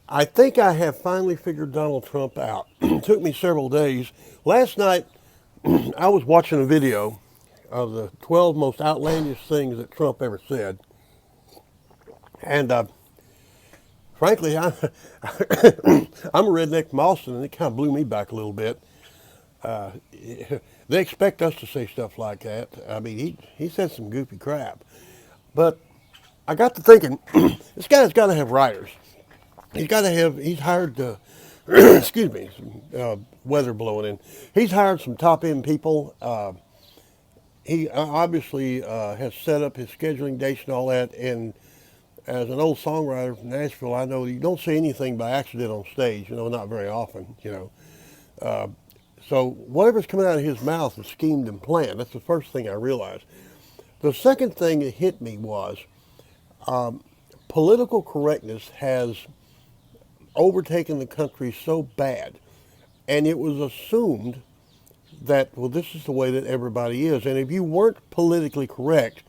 I think I have finally figured Donald Trump out. It took me several days. Last night, I was watching a video of the 12 most outlandish things that Trump ever said. And frankly, I'm a redneck from Austin, and it kind of blew me back a little bit. Uh, they expect us to say stuff like that. I mean, he said some goofy crap. But I got to thinking, this guy's got to have writers. He's hired, excuse me, weather blowing in. He's hired some top end people. He obviously has set up his scheduling dates and all that. And as an old songwriter from Nashville, I know you don't say anything by accident on stage, not very often, Uh, so whatever's coming out of his mouth is schemed and planned. That's the first thing I realized. The second thing that hit me was um, political correctness has overtaken the country so bad, and it was assumed that, well, this is the way that everybody is. And if you weren't politically correct,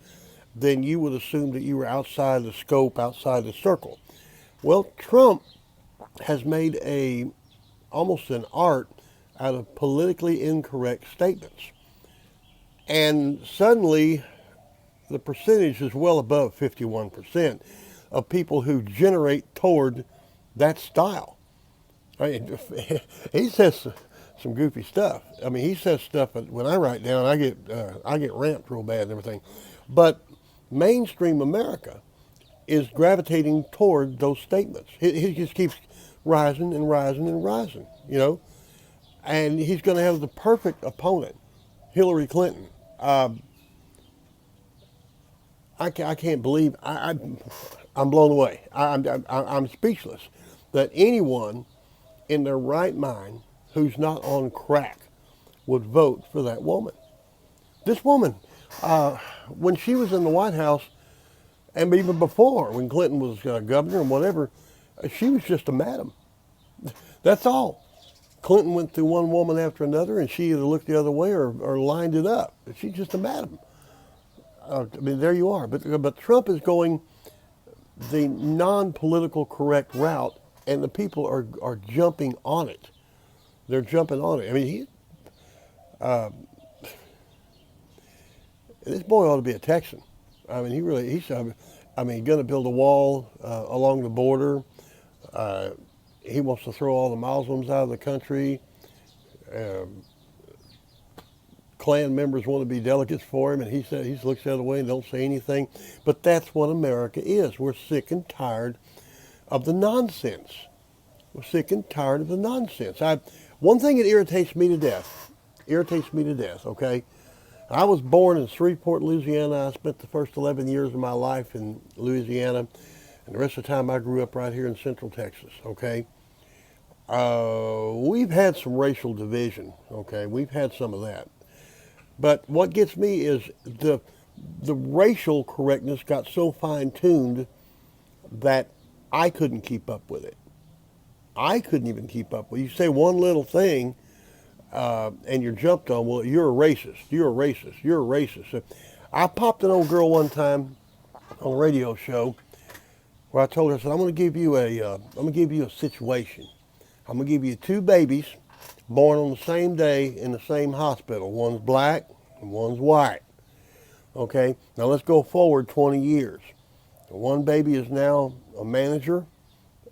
then you would assume that you were outside the scope, outside the circle. Well, Trump has made almost an art out of politically incorrect statements. And suddenly the percentage is well above 51% of people who generate toward that style. I mean, he says some goofy stuff. I mean, he says stuff that when I write down, I get ramped real bad and everything. But mainstream America is gravitating toward those statements. He just keeps rising and rising and rising, and he's going to have the perfect opponent, Hillary Clinton. Um, I can't believe I'm blown away. I'm speechless that anyone in their right mind who's not on crack would vote for that woman. This woman, when she was in the White House, and even before, when Clinton was governor and whatever, she was just a madam. That's all. Clinton went through one woman after another, and she either looked the other way or lined it up. She's just a madam. I mean, there you are. But Trump is going the non-political correct route, and the people are jumping on it. They're jumping on it. I mean, uh, this boy ought to be a Texan. I mean, going to build a wall along the border. Uh, he wants to throw all the Muslims out of the country. Um Klan members want to be delegates for him, and he looks the other way and don't say anything. But that's what America is. We're sick and tired of the nonsense. We're sick and tired of the nonsense. One thing that irritates me to death. Okay, I was born in Shreveport, Louisiana. I spent the first 11 years of my life in Louisiana, and the rest of the time I grew up right here in Central Texas. Okay, we've had some racial division. Okay, we've had some of that. But what gets me is the racial correctness got so fine tuned that I couldn't keep up with it. I couldn't even keep up with it. You say one little thing, and you're jumped on. Well, you're a racist. You're a racist. You're a racist. So I popped an old girl one time on a radio show where I told her, I said, I'm going to give you a situation. I'm going to give you two babies born on the same day in the same hospital. One's black and one's white. Okay, now let's go forward 20 years. One baby is now a manager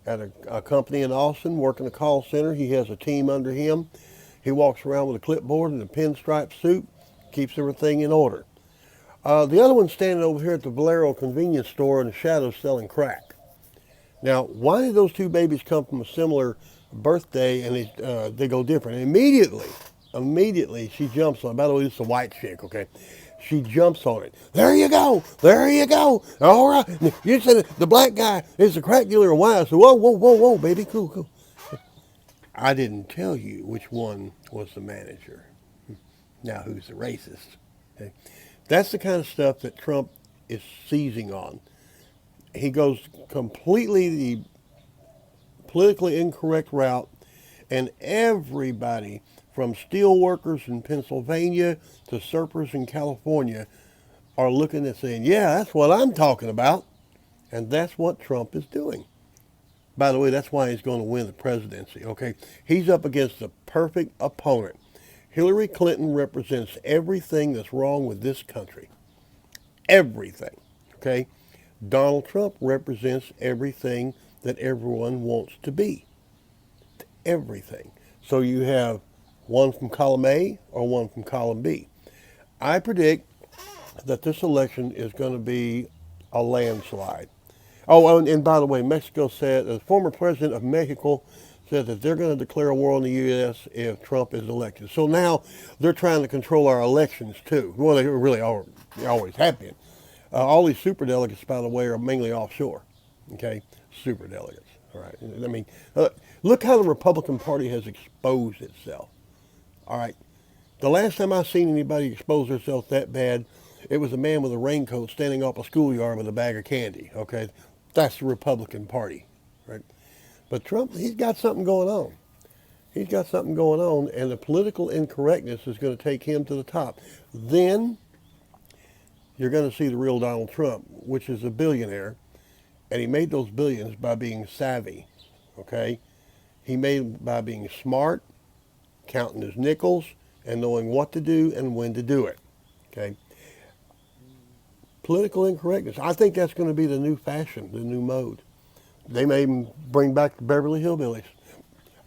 at a company in Austin, working a call center. He has a team under him. He walks around with a clipboard and a pinstripe suit, keeps everything in order. The other one's standing over here at the Valero convenience store in the shadows selling crack. Now, why did those two babies come from a similar birthday and they go different? And immediately she jumps on it. By the way, this is a white chick, okay? She jumps on it. There you go. There you go. All right. You said the black guy is a crack dealer and why? I said, whoa, whoa, whoa, whoa, baby. Cool, cool. I didn't tell you which one was the manager. Now who's the racist? Okay? That's the kind of stuff that Trump is seizing on. He goes completely the politically incorrect route, and everybody from steel workers in Pennsylvania to surfers in California are looking and saying, yeah, that's what I'm talking about. And that's what Trump is doing. By the way, that's why he's going to win the presidency, okay? He's up against the perfect opponent. Hillary Clinton represents everything that's wrong with this country. Everything, okay? Donald Trump represents everything that everyone wants to be. Everything. So you have one from column A or one from column B. I predict that this election is going to be a landslide. Oh, and by the way, Mexico said, the former president of Mexico said that they're going to declare a war on the U.S. if Trump is elected. So now they're trying to control our elections too. Well, they really are, they always have been. All these super delegates, by the way, are mainly offshore. Okay, super delegates. All right. I mean, look how the Republican Party has exposed itself. All right. The last time I seen anybody expose themselves that bad, it was a man with a raincoat standing off a schoolyard with a bag of candy. Okay, that's the Republican Party, right? But Trump, he's got something going on. He's got something going on, and the political incorrectness is going to take him to the top. Then you're going to see the real Donald Trump, which is a billionaire, and he made those billions by being savvy. Okay, he made by being smart, counting his nickels, and knowing what to do and when to do it. Okay. Political incorrectness. I think that's going to be the new fashion, the new mode. They may even bring back the Beverly Hillbillies.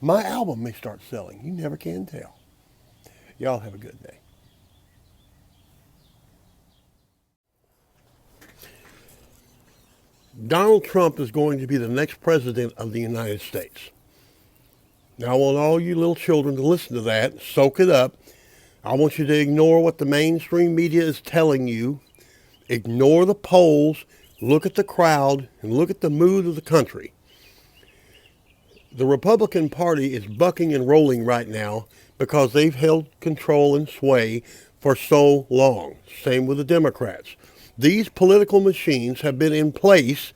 My album may start selling. You never can tell. Y'all have a good day. Donald Trump is going to be the next president of the United States. Now, I want all you little children to listen to that, soak it up. I want you to ignore what the mainstream media is telling you. Ignore the polls, look at the crowd, and look at the mood of the country. The Republican Party is bucking and rolling right now because they've held control and sway for so long. Same with the Democrats. These political machines have been in place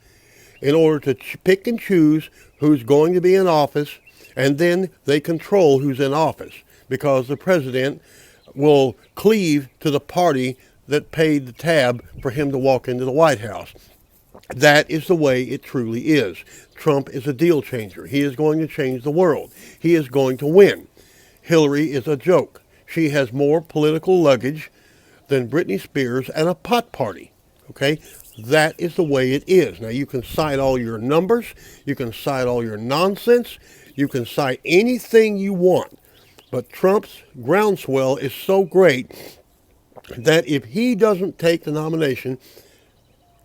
in order to pick and choose who's going to be in office, and then they control who's in office because the president will cleave to the party that paid the tab for him to walk into the White House. That is the way it truly is. Trump is a deal changer. He is going to change the world. He is going to win. Hillary is a joke. She has more political luggage than Britney Spears at a pot party. Okay? That is the way it is. Now, you can cite all your numbers. You can cite all your nonsense. You can cite anything you want. But Trump's groundswell is so great that if he doesn't take the nomination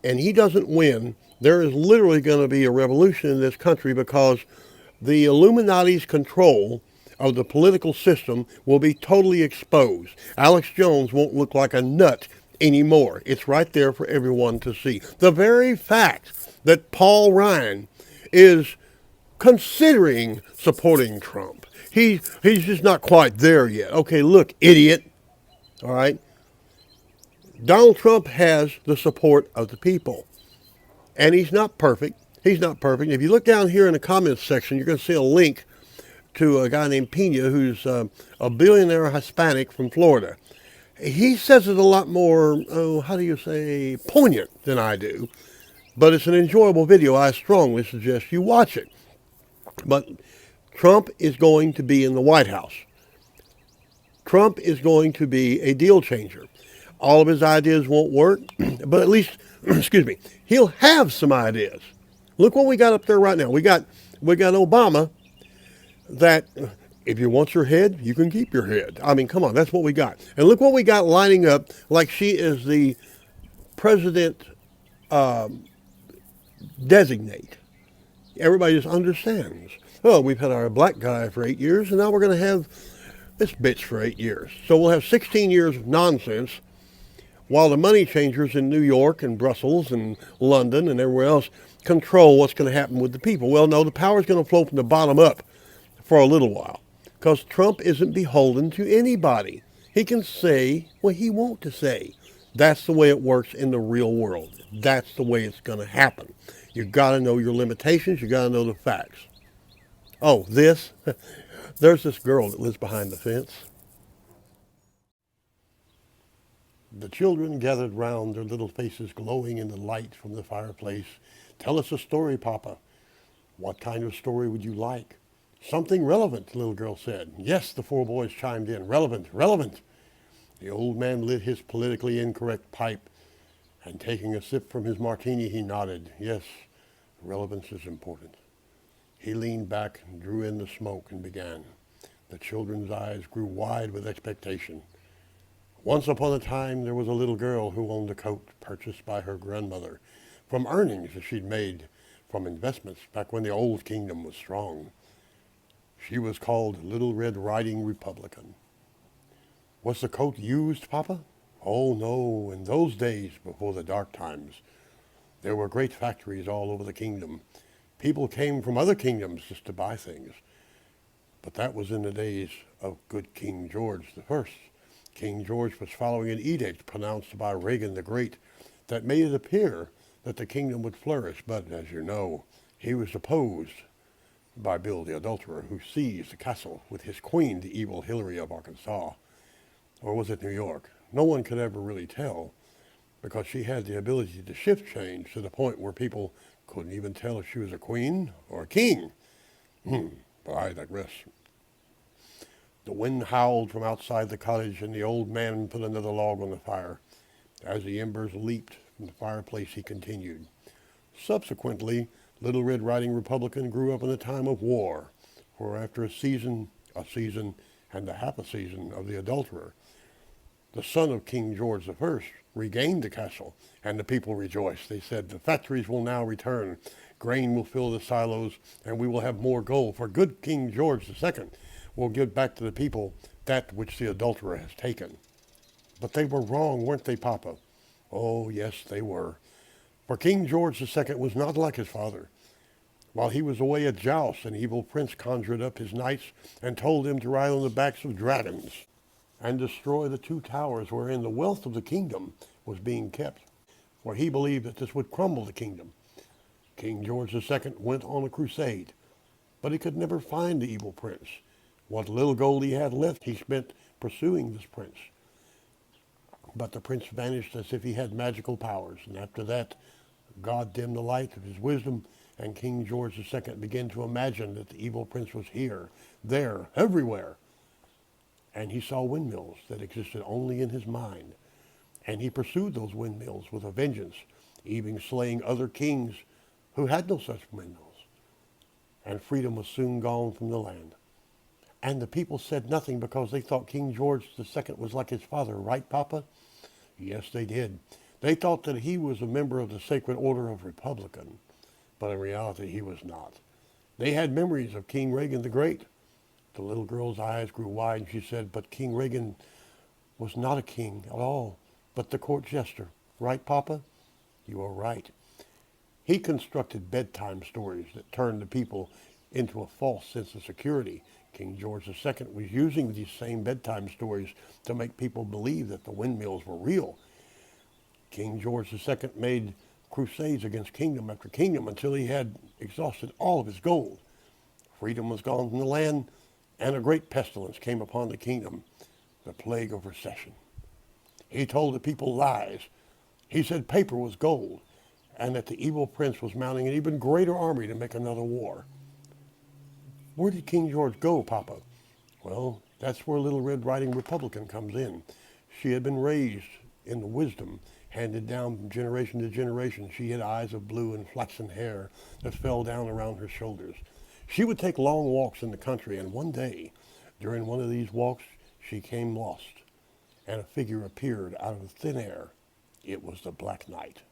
and he doesn't win, there is literally going to be a revolution in this country because the Illuminati's control of the political system will be totally exposed. Alex Jones won't look like a nut anymore. It's right there for everyone to see. The very fact that Paul Ryan is considering supporting Trump, he's just not quite there yet. Okay, look, idiot. All right. Donald Trump has the support of the people. And he's not perfect. He's not perfect. If you look down here in the comments section, you're going to see a link to a guy named Pena, who's a billionaire Hispanic from Florida. He says it a lot more, how do you say, poignant than I do. But it's an enjoyable video. I strongly suggest you watch it. But Trump is going to be in the White House. Trump is going to be a deal changer. All of his ideas won't work, but at least, excuse me, he'll have some ideas. Look what we got up there right now. We got Obama that if you want your head, you can keep your head. I mean, come on, that's what we got. And look what we got lining up like she is the president designate. Everybody just understands. Oh, we've had our black guy for 8 years, and now we're going to have this bitch for 8 years. So we'll have 16 years of nonsense while the money changers in New York and Brussels and London and everywhere else control what's going to happen with the people. Well, no, the power is going to flow from the bottom up for a little while because Trump isn't beholden to anybody. He can say what he wants to say. That's the way it works in the real world. That's the way it's going to happen. You've got to know your limitations. You've got to know the facts. Oh, there's this girl that lives behind the fence. The children gathered round, their little faces glowing in the light from the fireplace. Tell us a story, Papa. What kind of story would you like? Something relevant, the little girl said. Yes, the four boys chimed in. Relevant, relevant. The old man lit his politically incorrect pipe, and taking a sip from his martini, he nodded. Yes, relevance is important. He leaned back and drew in the smoke and began. The children's eyes grew wide with expectation. Once upon a time, there was a little girl who owned a coat purchased by her grandmother from earnings that she'd made from investments back when the old kingdom was strong. She was called Little Red Riding Republican. Was the coat used, Papa? Oh, no. In those days, before the dark times, there were great factories all over the kingdom. People came from other kingdoms just to buy things. But that was in the days of good King George the First. King George was following an edict pronounced by Reagan the Great that made it appear that the kingdom would flourish. But, as you know, he was opposed by Bill the Adulterer, who seized the castle with his queen, the evil Hillary of Arkansas. Or was it New York? No one could ever really tell, because she had the ability to shift change to the point where people couldn't even tell if she was a queen or a king. But I digress. The wind howled from outside the cottage, and the old man put another log on the fire. As the embers leaped from the fireplace, he continued. Subsequently, Little Red Riding Republican grew up in a time of war, for after a season, and a half a season of the Adulterer, the son of King George I regained the castle, and the people rejoiced. They said, the factories will now return, grain will fill the silos, and we will have more gold, for good King George II will give back to the people that which the adulterer has taken. But they were wrong, weren't they, Papa? Oh, yes, they were. For King George II was not like his father. While he was away at jousts, an evil prince conjured up his knights and told them to ride on the backs of dragons and destroy the two towers wherein the wealth of the kingdom was being kept, for he believed that this would crumble the kingdom. King George II went on a crusade, but he could never find the evil prince. What little gold he had left he spent pursuing this prince. But the prince vanished as if he had magical powers, and after that, God dimmed the light of his wisdom, and King George II began to imagine that the evil prince was here, there, everywhere. And he saw windmills that existed only in his mind. And he pursued those windmills with a vengeance, even slaying other kings who had no such windmills. And freedom was soon gone from the land. And the people said nothing because they thought King George II was like his father, right, Papa? Yes, they did. They thought that he was a member of the Sacred Order of Republican, but in reality he was not. They had memories of King Reagan the Great. The little girl's eyes grew wide, and she said, but King Reagan was not a king at all, but the court jester. Right, Papa? You are right. He constructed bedtime stories that turned the people into a false sense of security. King George II was using these same bedtime stories to make people believe that the windmills were real. King George II made crusades against kingdom after kingdom until he had exhausted all of his gold. Freedom was gone from the land, and a great pestilence came upon the kingdom, the plague of recession. He told the people lies. He said paper was gold, and that the evil prince was mounting an even greater army to make another war. Where did King George go, Papa? Well, that's where Little Red Riding Republican comes in. She had been raised in the wisdom handed down from generation to generation. She had eyes of blue and flaxen hair that fell down around her shoulders. She would take long walks in the country, and one day, during one of these walks, she came lost, and a figure appeared out of the thin air. It was the Black Knight.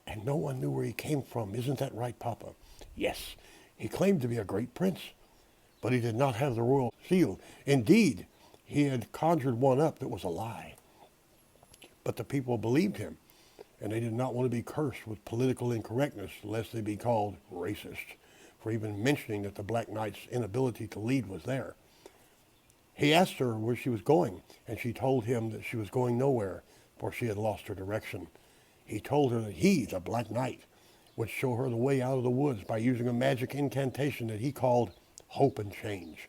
And no one knew where he came from. Isn't that right, Papa? Yes, he claimed to be a great prince, but he did not have the royal seal. Indeed, he had conjured one up that was a lie. But the people believed him, and they did not want to be cursed with political incorrectness lest they be called racist for even mentioning that the Black Knight's inability to lead was there. He asked her where she was going, and she told him that she was going nowhere, for she had lost her direction. He told her that he, the Black Knight, would show her the way out of the woods by using a magic incantation that he called Hope and Change.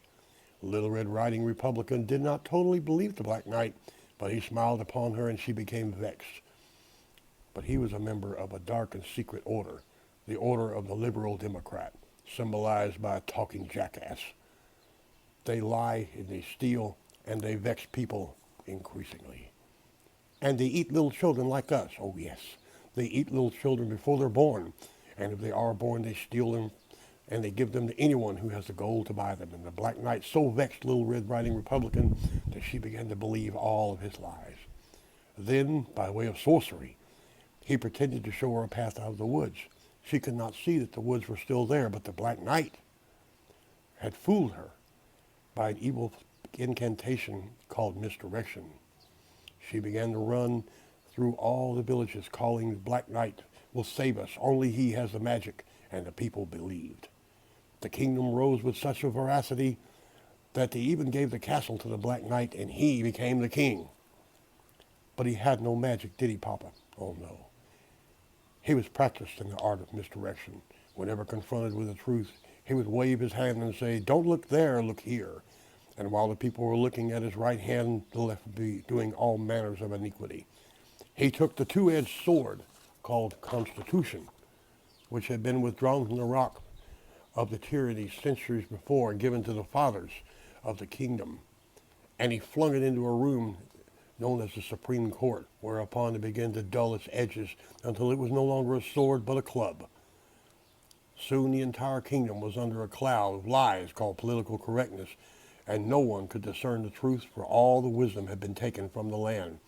Little Red Riding Republican did not totally believe the Black Knight, but he smiled upon her and she became vexed. But he was a member of a dark and secret order, the Order of the Liberal Democrat. symbolized by a talking jackass. They lie and they steal and they vex people increasingly. And they eat little children like us. Oh, yes. They eat little children before they're born. And if they are born, they steal them and they give them to anyone who has the gold to buy them. And the Black Knight so vexed Little Red Riding Republican that she began to believe all of his lies. Then, by way of sorcery, he pretended to show her a path out of the woods. She could not see that the woods were still there, but the Black Knight had fooled her by an evil incantation called misdirection. She began to run through all the villages calling the Black Knight will save us. Only he has the magic, and the people believed. The kingdom rose with such a veracity that they even gave the castle to the Black Knight, and he became the king. But he had no magic, did he, Papa? Oh, no. He was practiced in the art of misdirection. Whenever confronted with the truth, he would wave his hand and say, "Don't look there, look here." And while the people were looking at his right hand, the left would be doing all manners of iniquity. He took the two-edged sword called Constitution, which had been withdrawn from the rock of the tyranny centuries before and given to the fathers of the kingdom, and he flung it into a room known as the Supreme Court, whereupon it began to dull its edges until it was no longer a sword but a club. Soon the entire kingdom was under a cloud of lies called political correctness, and no one could discern the truth, for all the wisdom had been taken from the land,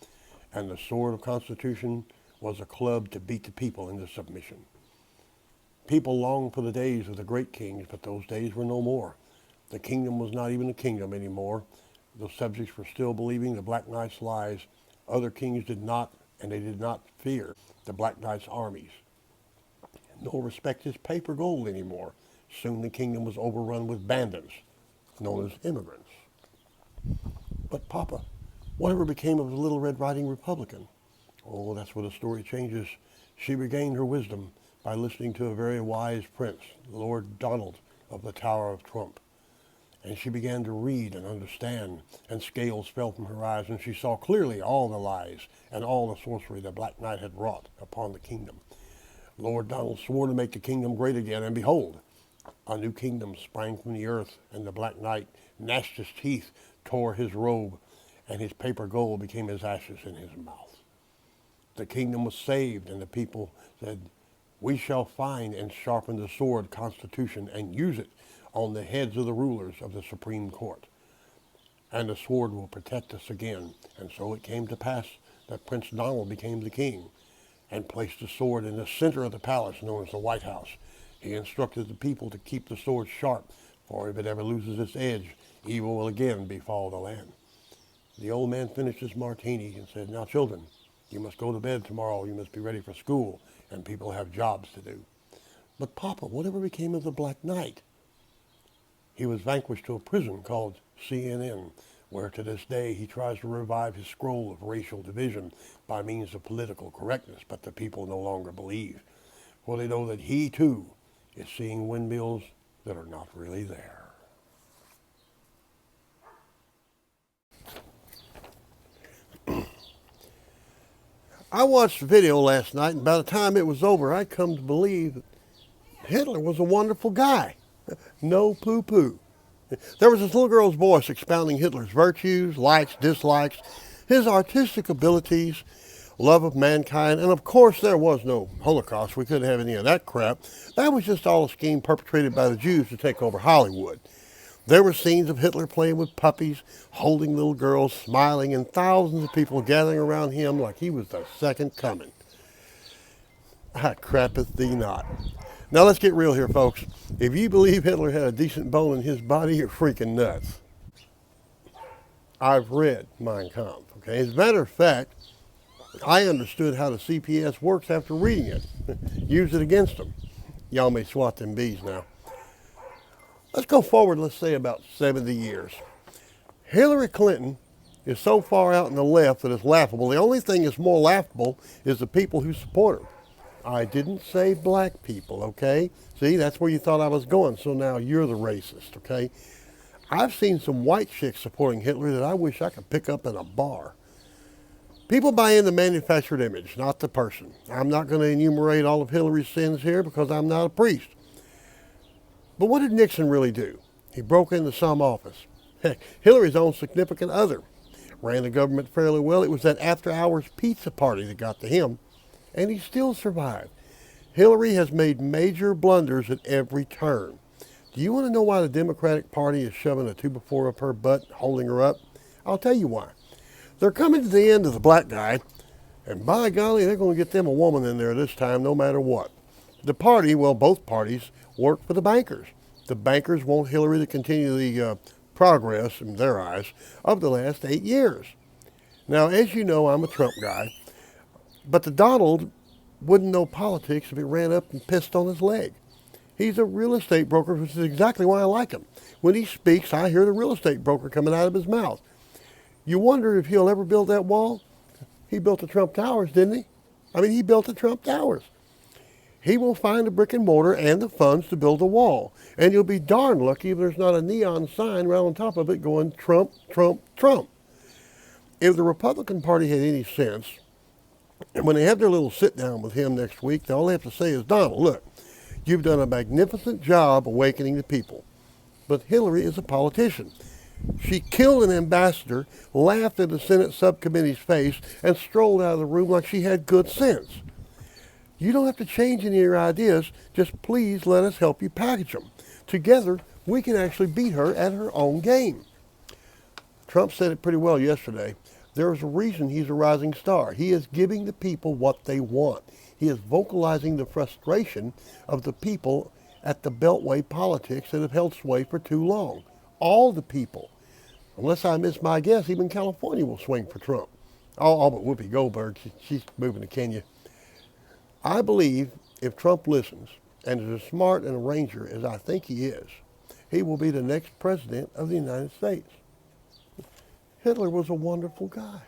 and the sword of Constitution was a club to beat the people into submission. People longed for the days of the great kings, but those days were no more. The kingdom was not even a kingdom anymore. The subjects were still believing the Black Knight's lies. Other kings did not, and they did not fear the Black Knight's armies, nor respect his paper gold anymore. Soon the kingdom was overrun with bandits, known as immigrants. But Papa, whatever became of the Little Red Riding Republican? Oh, that's where the story changes. She regained her wisdom by listening to a very wise prince, Lord Donald of the Tower of Trump. And she began to read and understand, and scales fell from her eyes, and she saw clearly all the lies and all the sorcery the Black Knight had wrought upon the kingdom. Lord Donald swore to make the kingdom great again, and behold, a new kingdom sprang from the earth, and the Black Knight gnashed his teeth, tore his robe, and his paper gold became as ashes in his mouth. The kingdom was saved, and the people said, "We shall find and sharpen the sword Constitution and use it on the heads of the rulers of the Supreme Court. And the sword will protect us again." And so it came to pass that Prince Donald became the king and placed the sword in the center of the palace known as the White House. He instructed the people to keep the sword sharp, for if it ever loses its edge, evil will again befall the land. The old man finished his martini and said, "Now, children, you must go to bed tomorrow. You must be ready for school, and people have jobs to do." But Papa, whatever became of the Black Knight? He was vanquished to a prison called CNN, where to this day he tries to revive his scroll of racial division by means of political correctness, but the people no longer believe, for they know that he too is seeing windmills that are not really there. I watched a video last night, and by the time it was over, I'd come to believe that Hitler was a wonderful guy. No poo-poo. There was this little girl's voice expounding Hitler's virtues, likes, dislikes, his artistic abilities, love of mankind, and of course there was no Holocaust. We couldn't have any of that crap. That was just all a scheme perpetrated by the Jews to take over Hollywood. There were scenes of Hitler playing with puppies, holding little girls, smiling, and thousands of people gathering around him like he was the second coming. I crappeth thee not. Now let's get real here, folks. If you believe Hitler had a decent bone in his body, you're freaking nuts. I've read Mein Kampf, okay? As a matter of fact, I understood how the CPS works after reading it. Use it against them. Y'all may swat them bees now. Let's go forward, let's say about 70 years. Hillary Clinton is so far out on the left that it's laughable. The only thing that's more laughable is the people who support her. I didn't say black people, okay? See, that's where you thought I was going, so now you're the racist, okay? I've seen some white chicks supporting Hitler that I wish I could pick up in a bar. People buy into manufactured image, not the person. I'm not going to enumerate all of Hillary's sins here because I'm not a priest. But what did Nixon really do? He broke into some office. Heck, Hillary's own significant other ran the government fairly well. It was that after-hours pizza party that got to him, and he still survived. Hillary has made major blunders at every turn. Do you want to know why the Democratic Party is shoving a 2x4 up her butt, holding her up? I'll tell you why. They're coming to the end of the black guy, and by golly, they're going to get them a woman in there this time, no matter what. The party, well, both parties, work for the bankers. The bankers want Hillary to continue the progress, in their eyes, of the last 8 years. Now, as you know, I'm a Trump guy, but the Donald wouldn't know politics if he ran up and pissed on his leg. He's a real estate broker, which is exactly why I like him. When he speaks, I hear the real estate broker coming out of his mouth. You wonder if he'll ever build that wall? He built the Trump Towers, didn't he? He built the Trump Towers. He will find the brick and mortar and the funds to build a wall. And you'll be darn lucky if there's not a neon sign right on top of it going Trump, Trump, Trump. If the Republican Party had any sense, and when they have their little sit down with him next week, all they have to say is, Donald, look, you've done a magnificent job awakening the people. But Hillary is a politician. She killed an ambassador, laughed in the Senate subcommittee's face, and strolled out of the room like she had good sense. You don't have to change any of your ideas. Just please let us help you package them. Together, we can actually beat her at her own game. Trump said it pretty well yesterday. There is a reason he's a rising star. He is giving the people what they want. He is vocalizing the frustration of the people at the beltway politics that have held sway for too long. All the people. Unless I miss my guess, even California will swing for Trump. All but Whoopi Goldberg. She's moving to Kenya. I believe if Trump listens and is as smart an arranger as I think he is, he will be the next president of the United States. Hitler was a wonderful guy.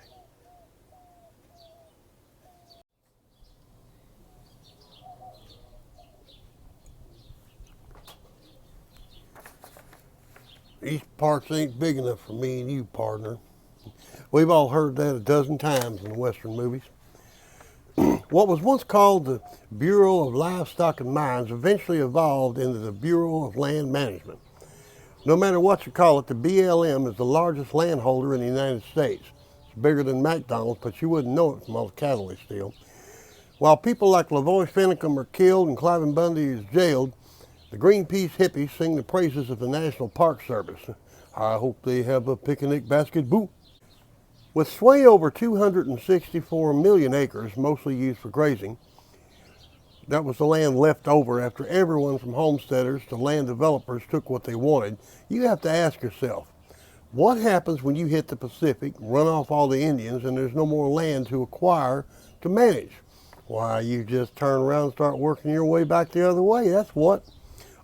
These parts ain't big enough for me and you, partner. We've all heard that a dozen times in the Western movies. What was once called the Bureau of Livestock and Mines eventually evolved into the Bureau of Land Management. No matter what you call it, the BLM is the largest landholder in the United States. It's bigger than McDonald's, but you wouldn't know it from all the cattle they steal. While people like Lavoy Finicum are killed and Cliven Bundy is jailed, the Greenpeace hippies sing the praises of the National Park Service. I hope they have a picnic basket, boo. With sway over 264 million acres, mostly used for grazing, that was the land left over after everyone from homesteaders to land developers took what they wanted. You have to ask yourself, what happens when you hit the Pacific, run off all the Indians, and there's no more land to acquire to manage? Why, you just turn around and start working your way back the other way. That's what.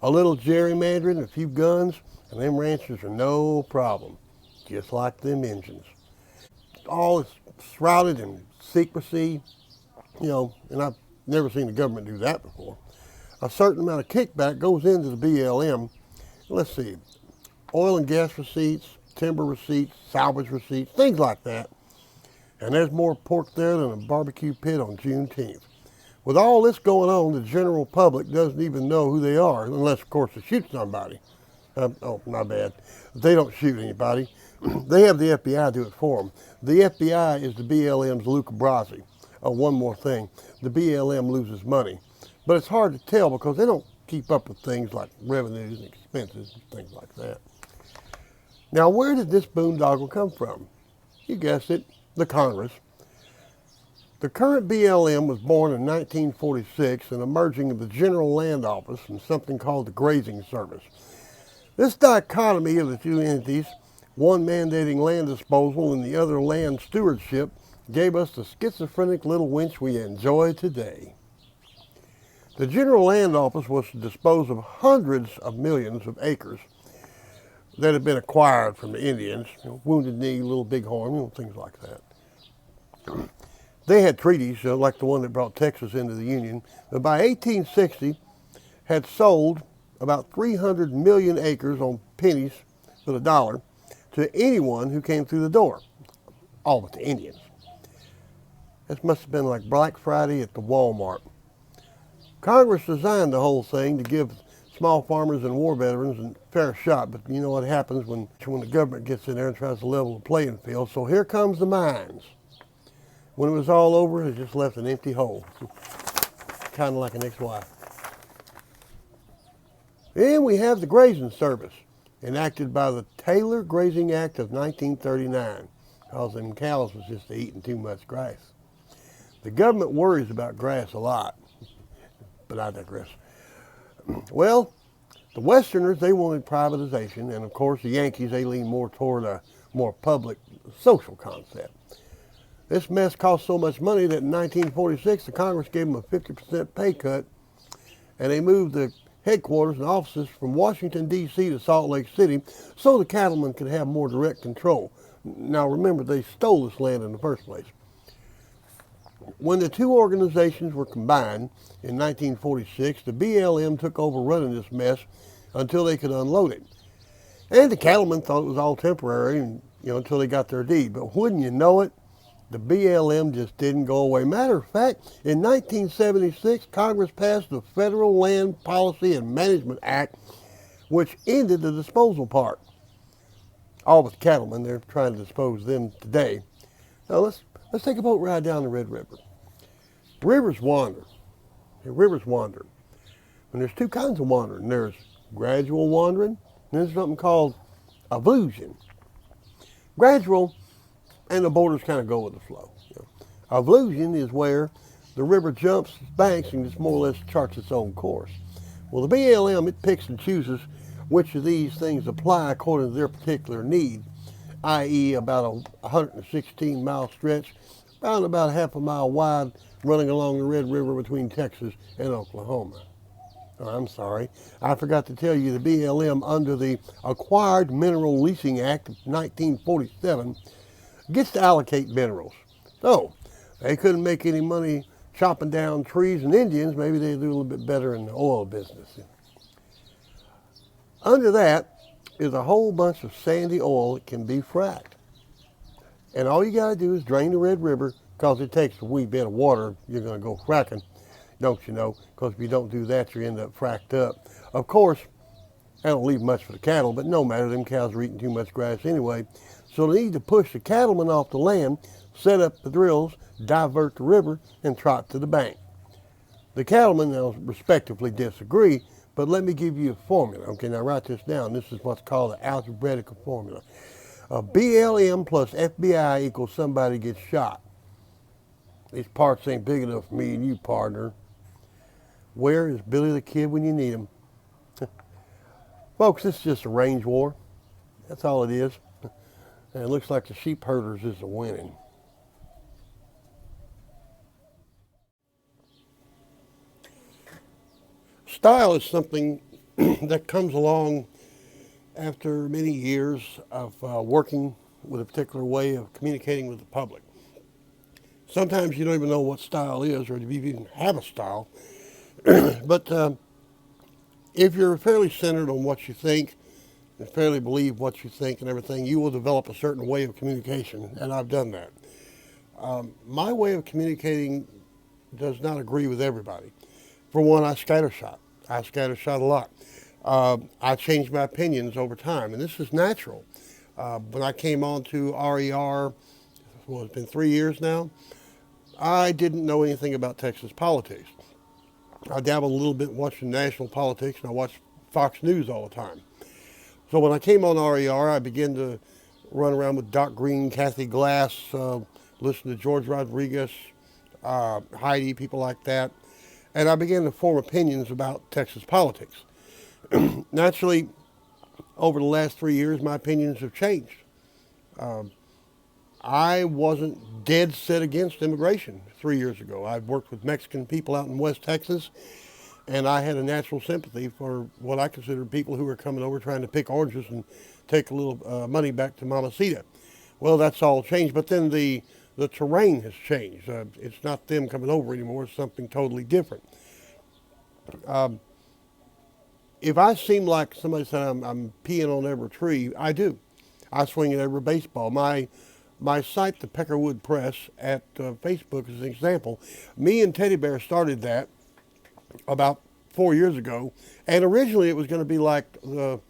A little gerrymandering, a few guns, and them ranchers are no problem, just like them Indians. All is shrouded in secrecy, and I've never seen the government do that before. A certain amount of kickback goes into the BLM. Let's see, oil and gas receipts, timber receipts, salvage receipts, things like that. And there's more pork there than a barbecue pit on Juneteenth. With all this going on, the general public doesn't even know who they are, unless, of course, they shoot somebody. My bad. They don't shoot anybody. They have the FBI do it for them. The FBI is the BLM's Luca Brasi. Oh, one more thing. The BLM loses money. But it's hard to tell because they don't keep up with things like revenues and expenses and things like that. Now, where did this boondoggle come from? You guessed it, the Congress. The current BLM was born in 1946 and emerging of the General Land Office and something called the Grazing Service. This dichotomy of the two entities, one mandating land disposal and the other land stewardship, gave us the schizophrenic little wench we enjoy today. The General Land Office was to dispose of hundreds of millions of acres that had been acquired from the Indians, Wounded Knee, Little Bighorn, things like that. They had treaties like the one that brought Texas into the Union, but by 1860 had sold about 300 million acres on pennies for $1 to anyone who came through the door, all but the Indians. This must have been like Black Friday at the Walmart. Congress designed the whole thing to give small farmers and war veterans and fair shot, but you know what happens when the government gets in there and tries to level the playing field. So here comes the mines. When it was all over, it just left an empty hole, kind of like an ex-wife. Then we have the Grazing Service, enacted by the Taylor Grazing Act of 1939, because them cows was just eating too much grass. The government worries about grass a lot, but I digress. Well, the Westerners, they wanted privatization, and of course the Yankees, they lean more toward a more public social concept. This mess cost so much money that in 1946 the Congress gave them a 50% pay cut, and they moved the headquarters and offices from Washington, D.C. to Salt Lake City so the cattlemen could have more direct control. Now remember, they stole this land in the first place. When the two organizations were combined in 1946, the BLM took over running this mess until they could unload it. And the cattlemen thought it was all temporary, and, until they got their deed. But wouldn't you know it, the BLM just didn't go away. Matter of fact, in 1976, Congress passed the Federal Land Policy and Management Act, which ended the disposal part. All but the cattlemen, they're trying to dispose of them today. Now let's take a boat ride down the Red River. Rivers wander. Rivers wander. And there's two kinds of wandering. There's gradual wandering, and there's something called avlusion. Gradual, and the borders kind of go with the flow. Avlusion is where the river jumps banks and just more or less charts its own course. Well, the BLM, it picks and chooses which of these things apply according to their particular need, i.e. about a 116-mile stretch, about a half a mile wide, running along the Red River between Texas and Oklahoma. Oh, I'm sorry, I forgot to tell you the BLM, under the Acquired Mineral Leasing Act of 1947, gets to allocate minerals. So, they couldn't make any money chopping down trees and Indians. Maybe they do a little bit better in the oil business. Under that is a whole bunch of sandy oil that can be fracked. And all you got to do is drain the Red River, because it takes a wee bit of water. You're going to go fracking, don't you know? Because if you don't do that, you end up fracked up. Of course, I don't leave much for the cattle, but no matter, them cows are eating too much grass anyway. So they need to push the cattlemen off the land, set up the drills, divert the river, and trot to the bank. The cattlemen now respectively disagree, but let me give you a formula. Okay, now write this down. This is what's called the algebraic formula. BLM plus FBI equals somebody gets shot. These parts ain't big enough for me and you, partner. Where is Billy the Kid when you need him? Folks, this is just a range war. That's all it is. And it looks like the sheep herders is the winning. Style is something that comes along after many years of working with a particular way of communicating with the public. Sometimes you don't even know what style is, or if you even have a style. But if you're fairly centered on what you think and fairly believe what you think and everything, you will develop a certain way of communication, and I've done that. My way of communicating does not agree with everybody. For one, I scattershot. I scattershot a lot. I changed my opinions over time, and this is natural. When I came on to RER, well, it's been 3 years now, I didn't know anything about Texas politics. I dabbled a little bit watching national politics, and I watched Fox News all the time. So when I came on RER, I began to run around with Doc Green, Kathy Glass, listen to George Rodriguez, Heidi, people like that. And I began to form opinions about Texas politics. Naturally, over the last 3 years, my opinions have changed. I wasn't dead set against immigration 3 years ago. I've worked with Mexican people out in West Texas, and I had a natural sympathy for what I considered people who were coming over trying to pick oranges and take a little money back to Mamacita. Well, that's all changed, but then the terrain has changed. It's not them coming over anymore. It's something totally different. If I seem like somebody said I'm peeing on every tree, I do. I swing at every baseball. My site, the Peckerwood Press, at Facebook is an example. Me and Teddy Bear started that about 4 years ago, and originally it was going to be like the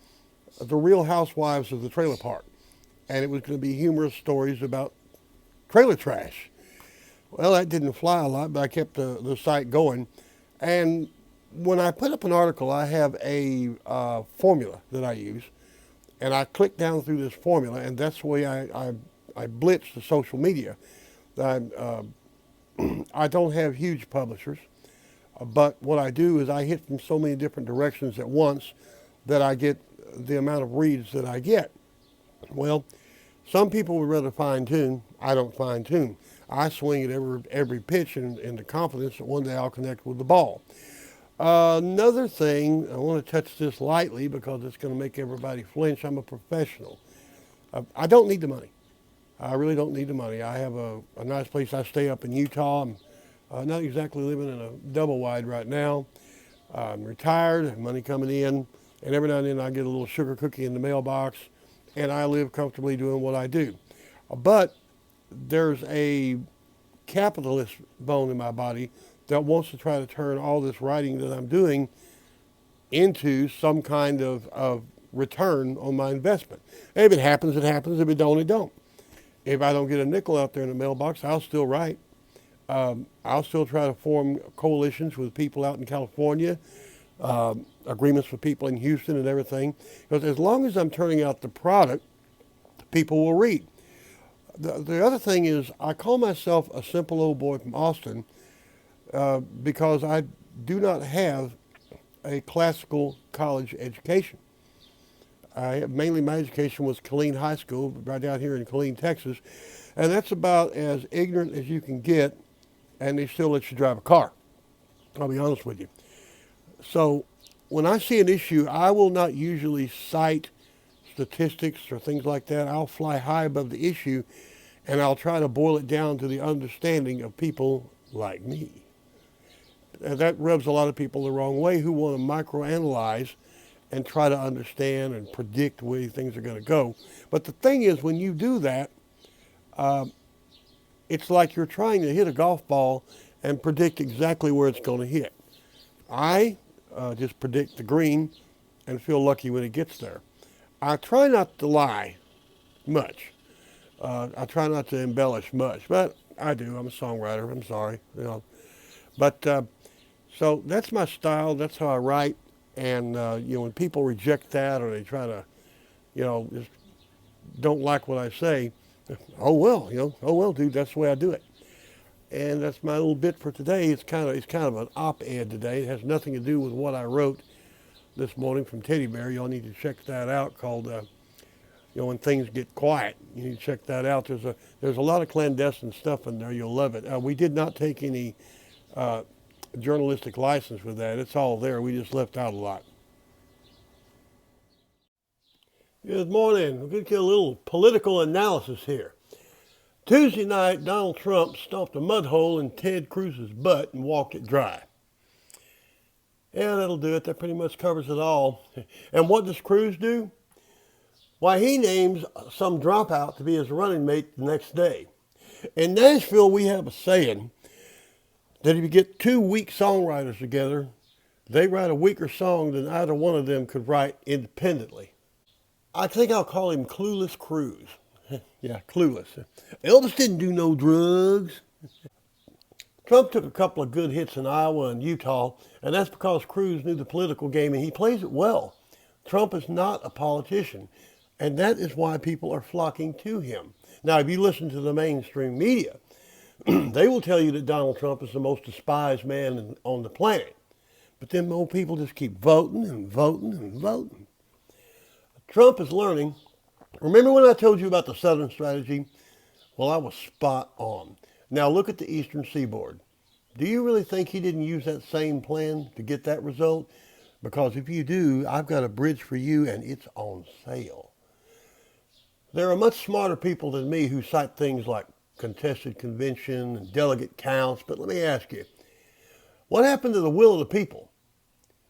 Real Housewives of the Trailer Park, and it was going to be humorous stories about trailer trash. Well, that didn't fly a lot, but I kept the site going. And when I put up an article, I have a formula that I use, and I click down through this formula, and that's the way I blitz the social media. I don't have huge publishers, but what I do is I hit from so many different directions at once that I get the amount of reads that I get. Well, some people would rather fine tune. I don't fine tune. I swing at every pitch in the confidence that one day I'll connect with the ball. Another thing, I want to touch this lightly because it's going to make everybody flinch. I'm a professional. I don't need the money. I really don't need the money. I have a nice place I stay up in Utah. I'm not exactly living in a double wide right now. I'm retired, money coming in, and every now and then I get a little sugar cookie in the mailbox, and I live comfortably doing what I do. But there's a capitalist bone in my body that wants to try to turn all this writing that I'm doing into some kind of return on my investment. If it happens, it happens. If it don't, it don't. If I don't get a nickel out there in the mailbox, I'll still write. I'll still try to form coalitions with people out in California, agreements with people in Houston and everything. Because as long as I'm turning out the product, people will read. The other thing is I call myself a simple old boy from Austin because I do not have a classical college education. Mainly my education was Killeen High School, right down here in Killeen, Texas, and that's about as ignorant as you can get, and they still let you drive a car. I'll be honest with you. So when I see an issue, I will not usually cite statistics or things like that. I'll fly high above the issue, and I'll try to boil it down to the understanding of people like me. And that rubs a lot of people the wrong way who want to microanalyze and try to understand and predict where things are going to go. But the thing is, when you do that, it's like you're trying to hit a golf ball and predict exactly where it's going to hit. I just predict the green and feel lucky when it gets there. I try not to lie much. I try not to embellish much, but I do. I'm a songwriter. I'm sorry. But so that's my style. That's how I write. And, when people reject that or they try to, just don't like what I say, oh, well, dude, that's the way I do it. And that's my little bit for today. It's kind of an op-ed today. It has nothing to do with what I wrote this morning from Teddy Bear. Y'all need to check that out called, When Things Get Quiet. You need to check that out. There's a lot of clandestine stuff in there. You'll love it. We did not take any journalistic license with that. It's all there. We just left out a lot. Good morning. We're going to get a little political analysis here. Tuesday night, Donald Trump stomped a mud hole in Ted Cruz's butt and walked it dry. Yeah, that'll do it. That pretty much covers it all. And what does Cruz do? Why, he names some dropout to be his running mate the next day. In Nashville, we have a saying that if you get two weak songwriters together, they write a weaker song than either one of them could write independently. I think I'll call him Clueless Cruz. Yeah, clueless. Elvis didn't do no drugs. Trump took a couple of good hits in Iowa and Utah, and that's because Cruz knew the political game, and he plays it well. Trump is not a politician, and that is why people are flocking to him. Now, if you listen to the mainstream media, they will tell you that Donald Trump is the most despised man on the planet. But then old people just keep voting and voting and voting. Trump is learning. Remember when I told you about the Southern strategy? Well, I was spot on. Now look at the Eastern Seaboard. Do you really think he didn't use that same plan to get that result? Because if you do, I've got a bridge for you and it's on sale. There are much smarter people than me who cite things like contested convention and delegate counts, but let me ask you, what happened to the will of the people?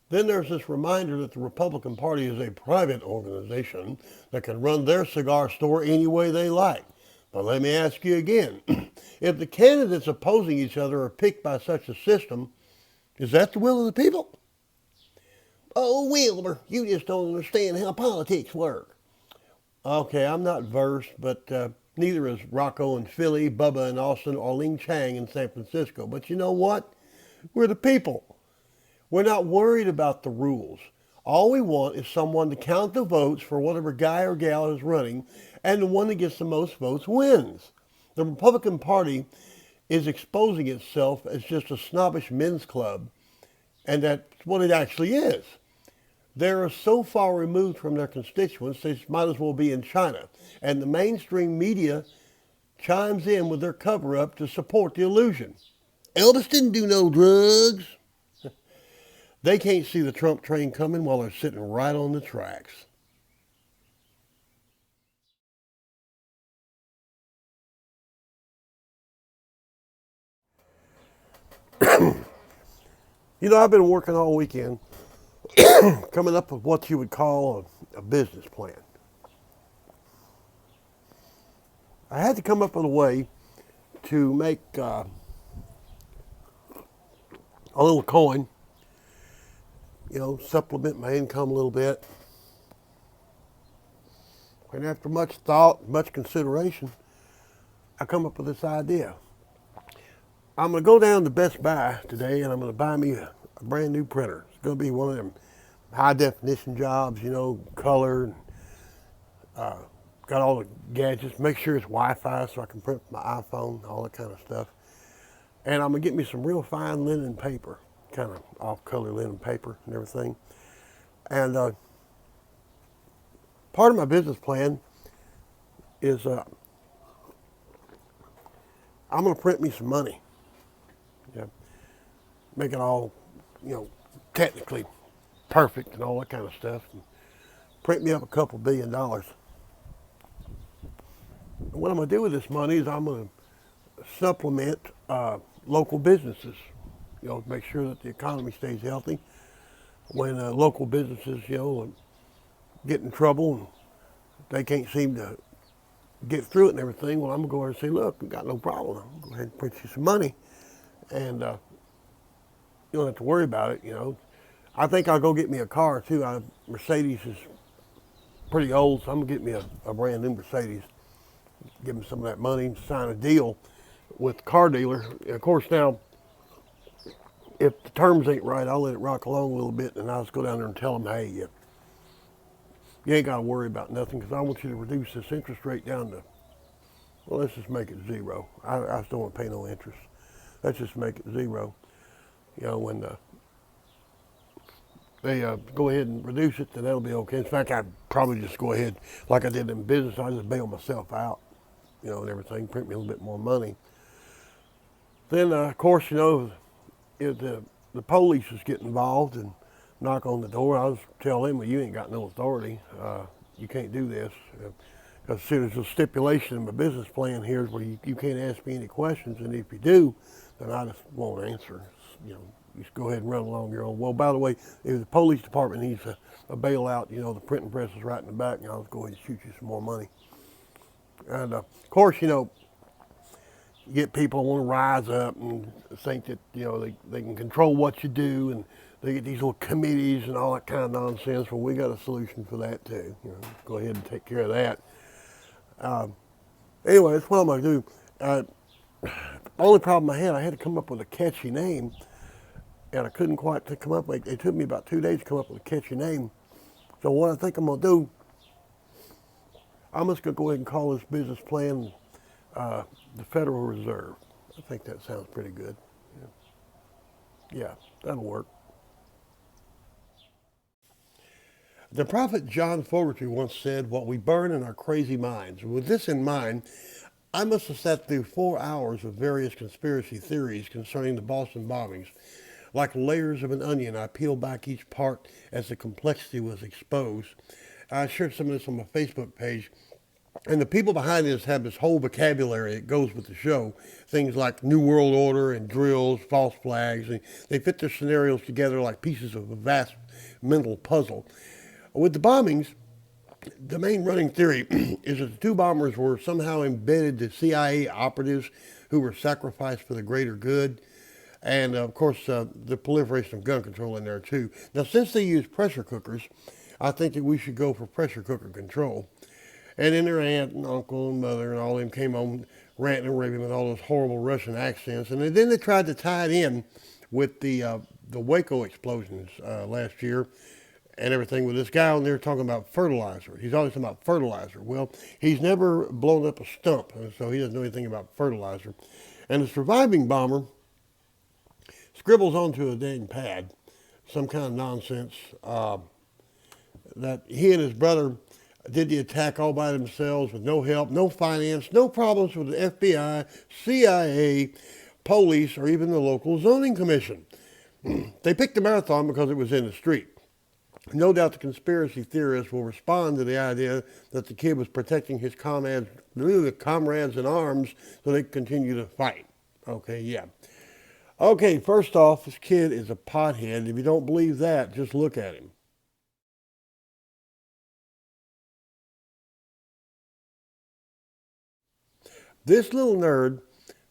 Then there's this reminder that the Republican Party is a private organization that can run their cigar store any way they like. But let me ask you again, if the candidates opposing each other are picked by such a system, is that the will of the people? Oh, Wilbur, you just don't understand how politics work. Okay, I'm not versed, but neither is Rocco in Philly, Bubba in Austin, or Ling Chang in San Francisco. But you know what? We're the people. We're not worried about the rules. All we want is someone to count the votes for whatever guy or gal is running, and the one that gets the most votes wins. The Republican Party is exposing itself as just a snobbish men's club, and that's what it actually is. They're so far removed from their constituents, they might as well be in China. And the mainstream media chimes in with their cover up to support the illusion. Elvis didn't do no drugs. They can't see the Trump train coming while they're sitting right on the tracks. You know, I've been working all weekend coming up with what you would call a business plan. I had to come up with a way to make a little coin, you know, supplement my income a little bit. And after much thought, much consideration, I come up with this idea. I'm going to go down to Best Buy today and I'm going to buy me a brand new printer. It's going to be one of them high definition jobs, you know, color, uh, got all the gadgets. Make sure it's Wi-Fi so I can print my iPhone, all that kind of stuff. And I'm going to get me some real fine linen paper, kind of off-color linen paper and everything. And part of my business plan is I'm going to print me some money. Yeah, make it all, you know, technically perfect and all that kind of stuff. And print me up a couple $1 billion. And what I'm going to do with this money is I'm going to supplement local businesses. You know, make sure that the economy stays healthy. When local businesses, you know, get in trouble and they can't seem to get through it and everything, well, I'm going to go over and say, look, we've got no problem. I'm going to go ahead and print you some money. And you don't have to worry about it, you know. I think I'll go get me a car, too. Mercedes is pretty old, so I'm going to get me a brand new Mercedes. Give them some of that money and sign a deal with the car dealer. And of course, now, if the terms ain't right, I'll let it rock along a little bit, and I'll just go down there and tell them, hey, you ain't got to worry about nothing because I want you to reduce this interest rate down to, well, let's just make it zero. I just don't want to pay no interest. Let's just make it zero. You know, when they go ahead and reduce it, then that'll be okay. In fact, I'd probably just go ahead, like I did in business, I just bail myself out, you know, and everything, print me a little bit more money. Then, of course, you know, if the police is getting involved and knock on the door, I'll just tell them, well, you ain't got no authority. You can't do this. Because see, there's a stipulation in my business plan here where you can't ask me any questions, and if you do, then I just won't answer. You know, you just go ahead and run along your own. Well, by the way, if the police department needs a bailout, you know, the printing press is right in the back, and I'll just go ahead and shoot you some more money. And of course, you know, you get people who want to rise up and think that, you know, they can control what you do, and they get these little committees and all that kind of nonsense. Well, we got a solution for that too. You know, go ahead and take care of that. Anyway, that's what I'm going to do. The only problem I had to come up with a catchy name, and I couldn't quite come up with it. It took me about 2 days to come up with a catchy name. So what I think I'm going to do, I'm just going to go ahead and call this business plan the Federal Reserve. I think that sounds pretty good. Yeah, that'll work. The prophet John Fogerty once said, what we burn in our crazy minds. With this in mind, I must have sat through 4 hours of various conspiracy theories concerning the Boston bombings. Like layers of an onion, I peeled back each part as the complexity was exposed. I shared some of this on my Facebook page. And the people behind this have this whole vocabulary that goes with the show. Things like New World Order and drills, false flags. And they fit their scenarios together like pieces of a vast mental puzzle. With the bombings, the main running theory is that the two bombers were somehow embedded to CIA operatives who were sacrificed for the greater good. And of course, the proliferation of gun control in there too. Now, since they use pressure cookers, I think that we should go for pressure cooker control. And then their aunt and uncle and mother and all of them came on ranting and raving with all those horrible Russian accents. And then they tried to tie it in with the Waco explosions last year and everything with this guy on there talking about fertilizer. He's always talking about fertilizer. Well, he's never blown up a stump, so he doesn't know anything about fertilizer. And the surviving bomber scribbles onto a dang pad some kind of nonsense that he and his brother did the attack all by themselves with no help, no finance, no problems with the FBI, CIA, police, or even the local zoning commission. They picked the marathon because it was in the street. No doubt the conspiracy theorists will respond to the idea that the kid was protecting his comrades in arms so they could continue to fight. Okay, yeah. Okay, first off, this kid is a pothead. If you don't believe that, just look at him. This little nerd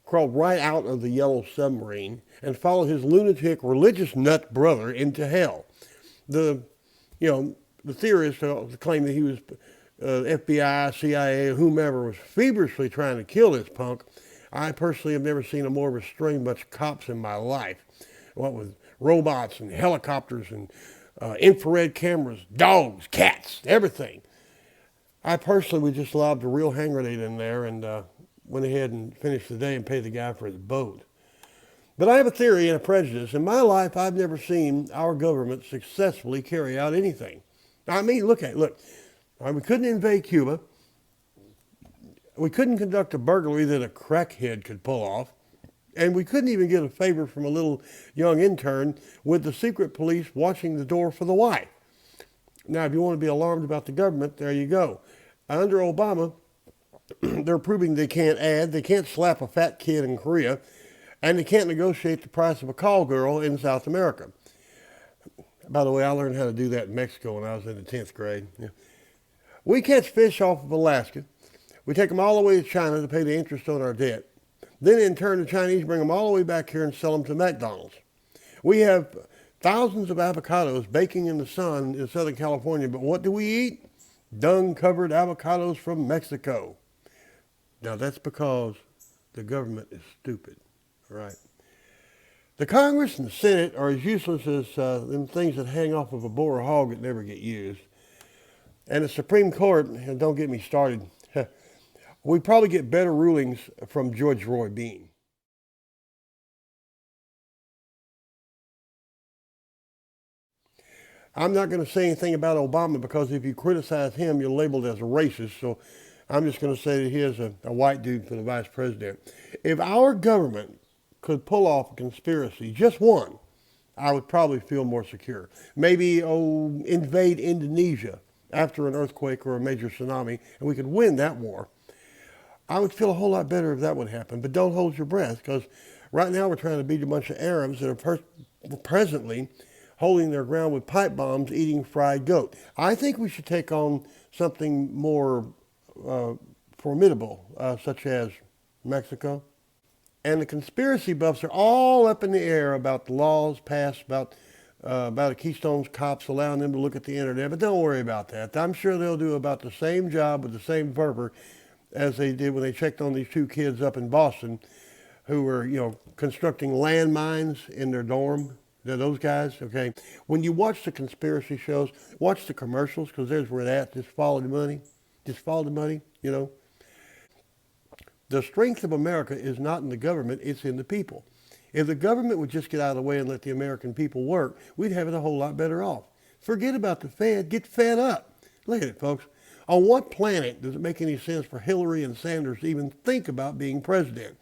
crawled right out of the yellow submarine and followed his lunatic religious nut brother into hell. The, the theorists claim that he was FBI, CIA, whomever was feverishly trying to kill this punk. I personally have never seen a more restrained bunch of cops in my life. What with robots and helicopters and infrared cameras, dogs, cats, everything. I personally would just lobbed a real hand grenade in there and went ahead and finished the day and paid the guy for his boat. But I have a theory and a prejudice. In my life, I've never seen our government successfully carry out anything. I mean, look. We couldn't invade Cuba. We couldn't conduct a burglary that a crackhead could pull off. And we couldn't even get a favor from a little young intern with the secret police watching the door for the wife. Now, if you want to be alarmed about the government, there you go. Under Obama, they're proving they can't slap a fat kid in Korea, and they can't negotiate the price of a call girl in South America. By the way, I learned how to do that in Mexico when I was in the 10th grade. Yeah. We catch fish off of Alaska. We take them all the way to China to pay the interest on our debt. Then in turn, the Chinese bring them all the way back here and sell them to McDonald's. We have thousands of avocados baking in the sun in Southern California, but what do we eat? Dung-covered avocados from Mexico. Now that's because the government is stupid, right? The Congress and the Senate are as useless as them things that hang off of a bull or hog that never get used. And the Supreme Court, and don't get me started, we probably get better rulings from George Roy Bean. I'm not going to say anything about Obama because if you criticize him, you're labeled as a racist. So I'm just going to say that he is a white dude for the vice president. If our government could pull off a conspiracy, just one, I would probably feel more secure. Maybe, invade Indonesia after an earthquake or a major tsunami, and we could win that war. I would feel a whole lot better if that would happen. But don't hold your breath, because right now we're trying to beat a bunch of Arabs that are presently holding their ground with pipe bombs, eating fried goat. I think we should take on something more formidable, such as Mexico. And the conspiracy buffs are all up in the air about the laws passed about the Keystone's cops allowing them to look at the internet. But don't worry about that. I'm sure they'll do about the same job with the same fervor as they did when they checked on these two kids up in Boston who were, constructing landmines in their dorm. They're those guys, okay? When you watch the conspiracy shows, watch the commercials, because there's where it's at. Just follow the money. Just follow the money, The strength of America is not in the government, it's in the people. If the government would just get out of the way and let the American people work, we'd have it a whole lot better off. Forget about the Fed, get fed up. Look at it, folks. On what planet does it make any sense for Hillary and Sanders to even think about being president?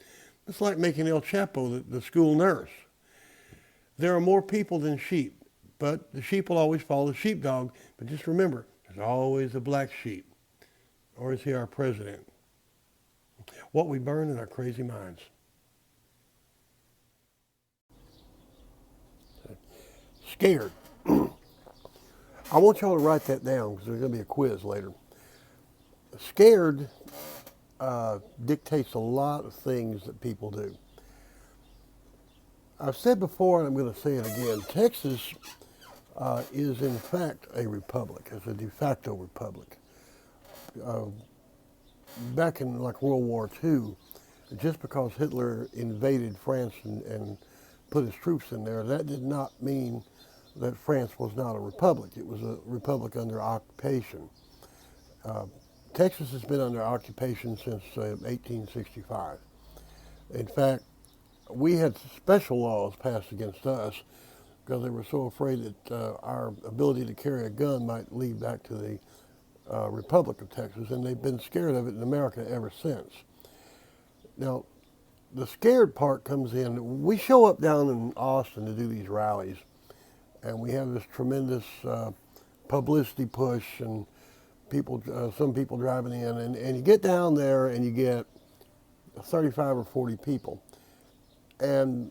It's like making El Chapo the school nurse. There are more people than sheep, but the sheep will always follow the sheepdog. But just remember, there's always a black sheep. Or is he our president? What we burn in our crazy minds. Scared. I want y'all to write that down because there's going to be a quiz later. Scared dictates a lot of things that people do. I've said before, and I'm going to say it again. Texas is in fact a republic. It's a de facto republic. Uh, Back in like World War II, just because Hitler invaded France and put his troops in there, that did not mean that France was not a republic. It was a republic under occupation. Uh, Texas has been under occupation since 1865. In fact, we had special laws passed against us because they were so afraid that our ability to carry a gun might lead back to the Republic of Texas, and they've been scared of it in America ever since. Now, the scared part comes in. We show up down in Austin to do these rallies, and we have this tremendous publicity push, and people, some people driving in, and you get down there and you get 35 or 40 people, and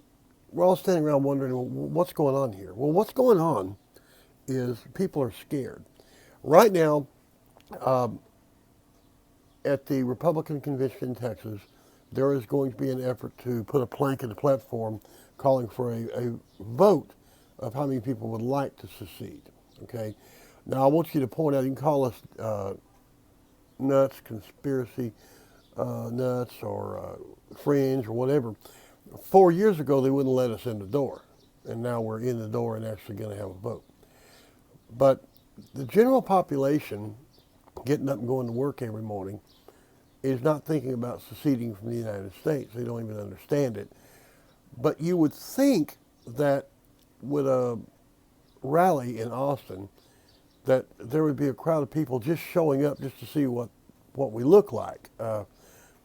we're all standing around wondering, well, what's going on here? Well, what's going on is people are scared. Right now, at the Republican convention in Texas, there is going to be an effort to put a plank in the platform calling for a vote of how many people would like to secede. Okay. Now, I want you to point out, you can call us nuts, conspiracy nuts, or fringe, or whatever. 4 years ago, they wouldn't let us in the door, and now we're in the door and actually going to have a vote. But the general population getting up and going to work every morning is not thinking about seceding from the United States. They don't even understand it. But you would think that with a rally in Austin, that there would be a crowd of people just showing up just to see what we look like,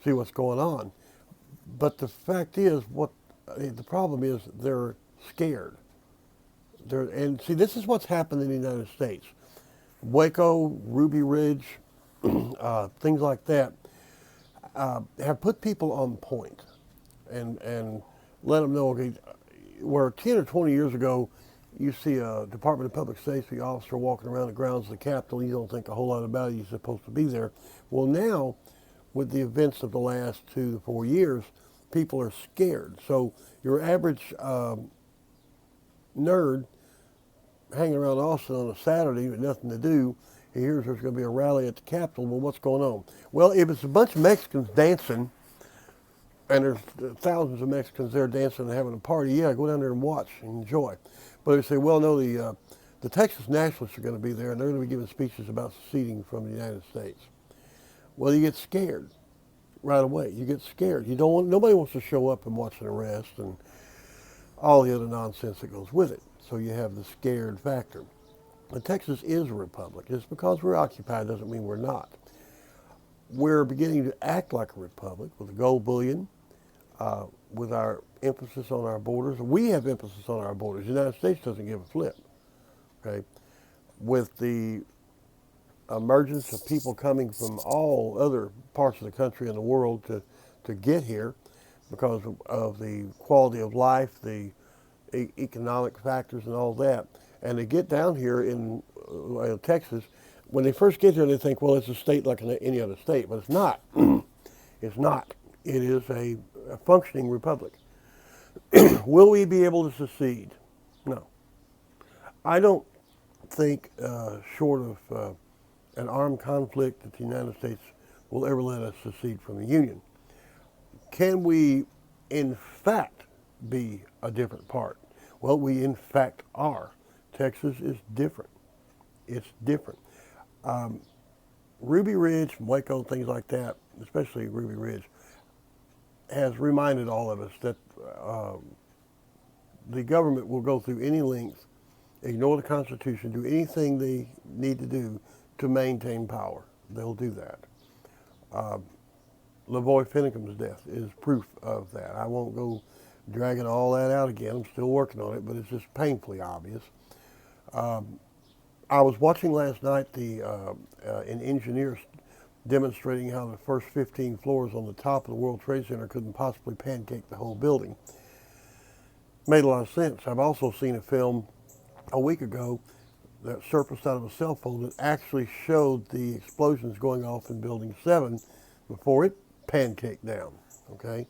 see what's going on. But the fact is, the problem is they're scared. And see, this is what's happened in the United States. Waco, Ruby Ridge, things like that, have put people on point and let them know, okay, where 10 or 20 years ago, you see a Department of Public Safety officer walking around the grounds of the Capitol, you don't think a whole lot about it, you're supposed to be there. Well, now, with the events of the last 2 to 4 years, people are scared. So your average nerd hanging around Austin on a Saturday with nothing to do, he hears there's going to be a rally at the Capitol. Well, what's going on? Well, if it's a bunch of Mexicans dancing, and there's thousands of Mexicans there dancing and having a party, yeah, go down there and watch and enjoy. But they say, well, no, the Texas nationalists are going to be there, and they're going to be giving speeches about seceding from the United States. Well, you get scared right away. You get scared. Nobody wants to show up and watch an arrest and all the other nonsense that goes with it. So you have the scared factor. And Texas is a republic. Just because we're occupied doesn't mean we're not. We're beginning to act like a republic with the gold bullion, with our emphasis on our borders. We have emphasis on our borders. The United States doesn't give a flip. Okay, with the emergence of people coming from all other parts of the country and the world to get here because of the quality of life, the economic factors and all that. And they get down here in Texas. When they first get here, they think, well, it's a state like any other state, but it's not. It's not. It is a functioning republic. Will we be able to secede? No. I don't think, short of an armed conflict, that the United States will ever let us secede from the Union. Can we, in fact, be a different part? Well, we in fact are. Texas is different. It's different. Ruby Ridge, Waco, things like that, especially Ruby Ridge, has reminded all of us that the government will go through any length, ignore the Constitution, do anything they need to do to maintain power. They'll do that. LaVoy Finicum's death is proof of that. I won't go dragging all that out again. I'm still working on it, but it's just painfully obvious. I was watching last night an engineer demonstrating how the first 15 floors on the top of the World Trade Center couldn't possibly pancake the whole building. Made a lot of sense. I've also seen a film a week ago that surfaced out of a cell phone that actually showed the explosions going off in Building 7 before it pancaked down. Okay,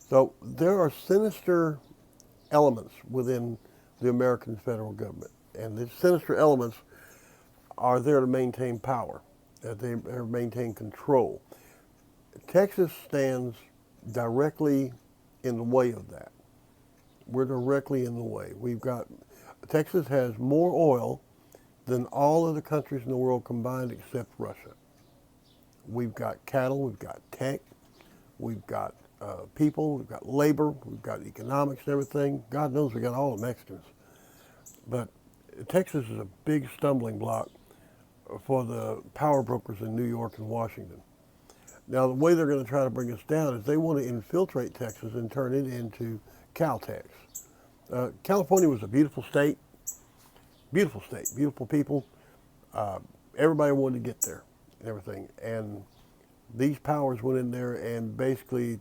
so there are sinister elements within the American federal government. And these sinister elements are there to maintain power, they maintain control. Texas stands directly in the way of that. We're directly in the way. Texas has more oil than all of the countries in the world combined except Russia. We've got cattle, we've got tech, we've got people, we've got labor, we've got economics and everything. God knows we got all the Mexicans. But Texas is a big stumbling block for the power brokers in New York and Washington. Now, the way they're going to try to bring us down is they want to infiltrate Texas and turn it into Caltex. California was a beautiful state, beautiful people. Everybody wanted to get there and everything. And these powers went in there and basically,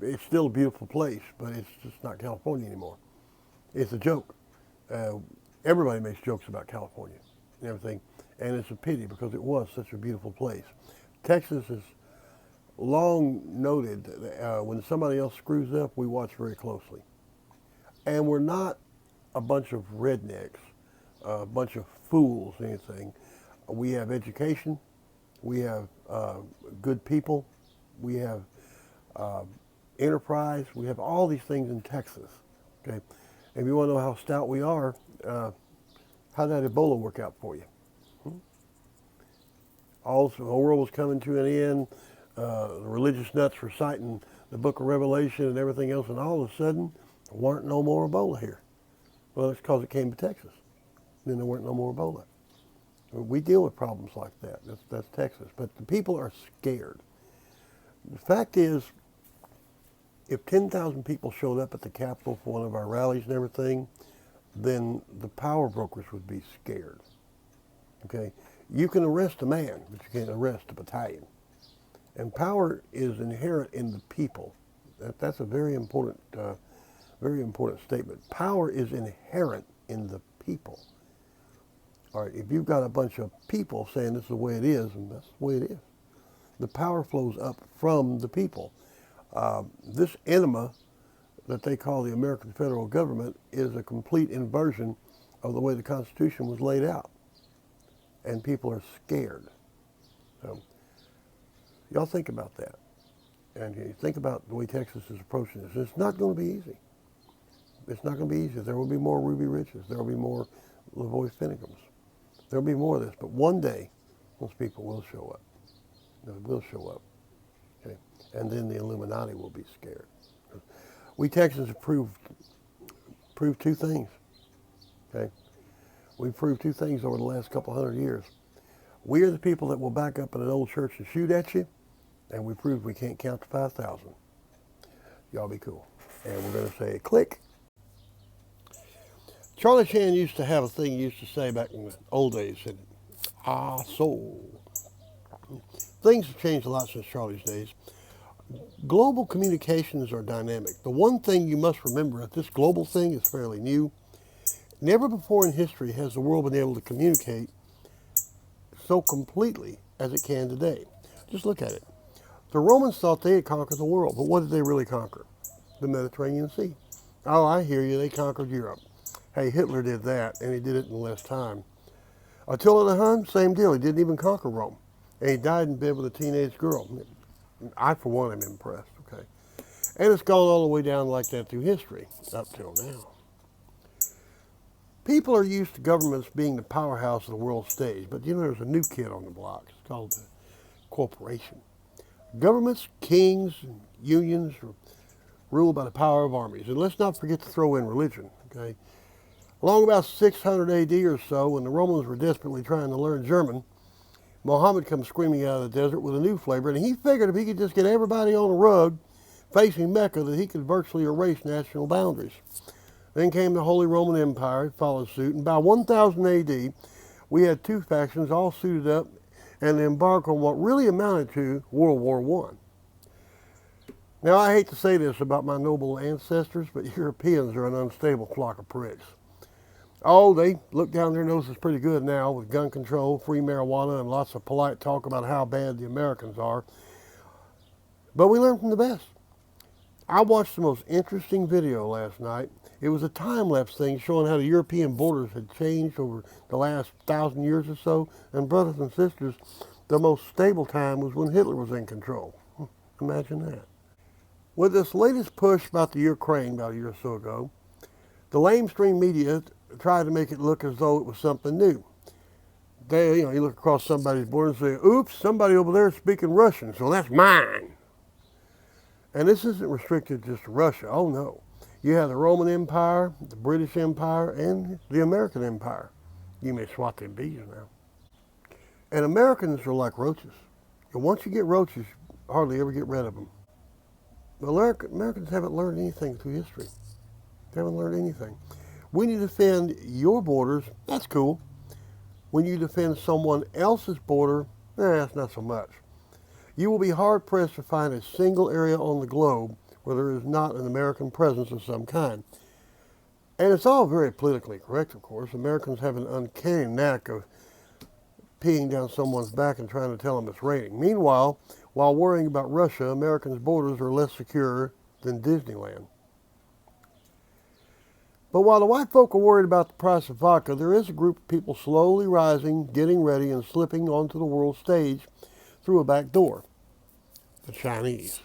it's still a beautiful place, but it's just not California anymore. It's a joke. Everybody makes jokes about California and everything. And it's a pity because it was such a beautiful place. Texas is long noted that when somebody else screws up, we watch very closely. And we're not a bunch of rednecks, a bunch of fools, anything. We have education, we have good people, we have enterprise, we have all these things in Texas. Okay, and if you want to know how stout we are, how did that Ebola work out for you? All the world was coming to an end. The religious nuts reciting the book of Revelation and everything else, and all of a sudden, there weren't no more Ebola here. Well, it's because it came to Texas. Then there weren't no more Ebola. We deal with problems like that. That's Texas. But the people are scared. The fact is, if 10,000 people showed up at the Capitol for one of our rallies and everything, then the power brokers would be scared. Okay? You can arrest a man, but you can't arrest a battalion. And power is inherent in the people. That's a very important statement. Power is inherent in the people. All right, if you've got a bunch of people saying this is the way it is, and that's the way it is, the power flows up from the people. This enema that they call the American federal government is a complete inversion of the way the Constitution was laid out. And people are scared. So, y'all think about that. And you think about the way Texas is approaching this. It's not going to be easy. It's not going to be easy. There will be more Ruby Ridges. There will be more Lavoie Finnegans. There will be more of this. But one day, those people will show up. They will show up. Okay? And then the Illuminati will be scared. We Texans have proved two things. Okay? We've proved two things over the last couple hundred years. We are the people that will back up in an old church and shoot at you, and we proved we can't count to 5,000. Y'all be cool. And we're going to say, click. Charlie Chan used to have a thing he used to say back in the old days. He said, ah, so. Things have changed a lot since Charlie's days. Global communications are dynamic. The one thing you must remember that this global thing is fairly new. Never before in history has the world been able to communicate so completely as it can today. Just look at it. The Romans thought they had conquered the world, but what did they really conquer? The Mediterranean Sea. Oh, I hear you, they conquered Europe. Hey, Hitler did that, and he did it in less time. Attila the Hun, same deal. He didn't even conquer Rome, and he died in bed with a teenage girl. I, for one, am impressed, okay? And it's gone all the way down like that through history, up till now. People are used to governments being the powerhouse of the world stage, but you know there's a new kid on the block. It's called the corporation. Governments, kings, and unions are ruled by the power of armies. And let's not forget to throw in religion, okay? Along about 600 AD or so, when the Romans were desperately trying to learn German, Muhammad comes screaming out of the desert with a new flavor, and he figured if he could just get everybody on a rug facing Mecca, that he could virtually erase national boundaries. Then came the Holy Roman Empire, followed suit, and by 1000 AD, we had two factions all suited up and embarked on what really amounted to World War I. Now, I hate to say this about my noble ancestors, but Europeans are an unstable flock of pricks. Oh, they look down their noses pretty good now with gun control, free marijuana, and lots of polite talk about how bad the Americans are. But we learn from the best. I watched the most interesting video last night. It was a time-lapse thing showing how the European borders had changed over the last 1,000 years or so. And brothers and sisters, the most stable time was when Hitler was in control. Imagine that. With this latest push about the Ukraine about a year or so ago, the lamestream media tried to make it look as though it was something new. You look across somebody's border and say, oops, somebody over there is speaking Russian, so that's mine. And this isn't restricted just to Russia. Oh, no. You have the Roman Empire, the British Empire, and the American Empire. You may swat them bees now. And Americans are like roaches. And once you get roaches, you hardly ever get rid of them. Americans haven't learned anything through history. They haven't learned anything. When you defend your borders, that's cool. When you defend someone else's border, that's not so much. You will be hard-pressed to find a single area on the globe where there is not an American presence of some kind. And it's all very politically correct, of course. Americans have an uncanny knack of peeing down someone's back and trying to tell them it's raining. Meanwhile, while worrying about Russia, Americans' borders are less secure than Disneyland. But while the white folk are worried about the price of vodka, there is a group of people slowly rising, getting ready, and slipping onto the world stage through a back door. The Chinese.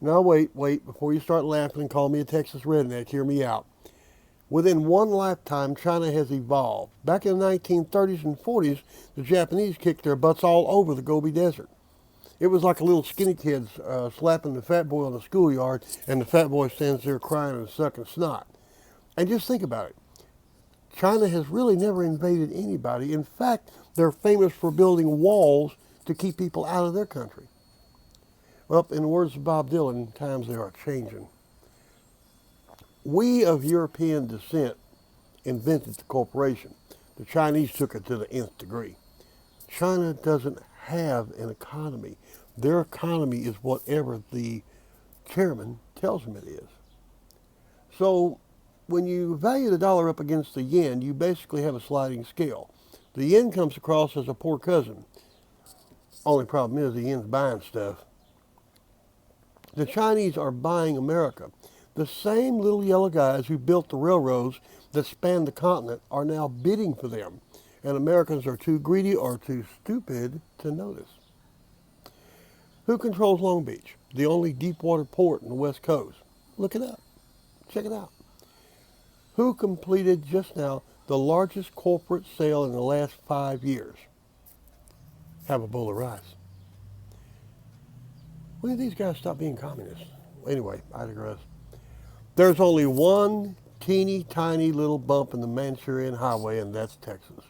Now wait, before you start laughing and call me a Texas redneck, hear me out. Within one lifetime, China has evolved. Back in the 1930s and 40s, the Japanese kicked their butts all over the Gobi Desert. It was like a little skinny kid slapping the fat boy on the schoolyard, and the fat boy stands there crying and sucking snot. And just think about it. China has really never invaded anybody. In fact, they're famous for building walls to keep people out of their country. Well, in the words of Bob Dylan, times they are changing. We of European descent invented the corporation. The Chinese took it to the nth degree. China doesn't have an economy. Their economy is whatever the chairman tells them it is. So when you value the dollar up against the yen, you basically have a sliding scale. The yen comes across as a poor cousin. Only problem is the yen's buying stuff. The Chinese are buying America. The same little yellow guys who built the railroads that span the continent are now bidding for them. And Americans are too greedy or too stupid to notice. Who controls Long Beach, the only deep water port in the West Coast? Look it up. Check it out. Who completed just now the largest corporate sale in the last 5 years? Have a bowl of rice. When did these guys stop being communists? Anyway, I digress. There's only one teeny tiny little bump in the Manchurian highway, and that's Texas.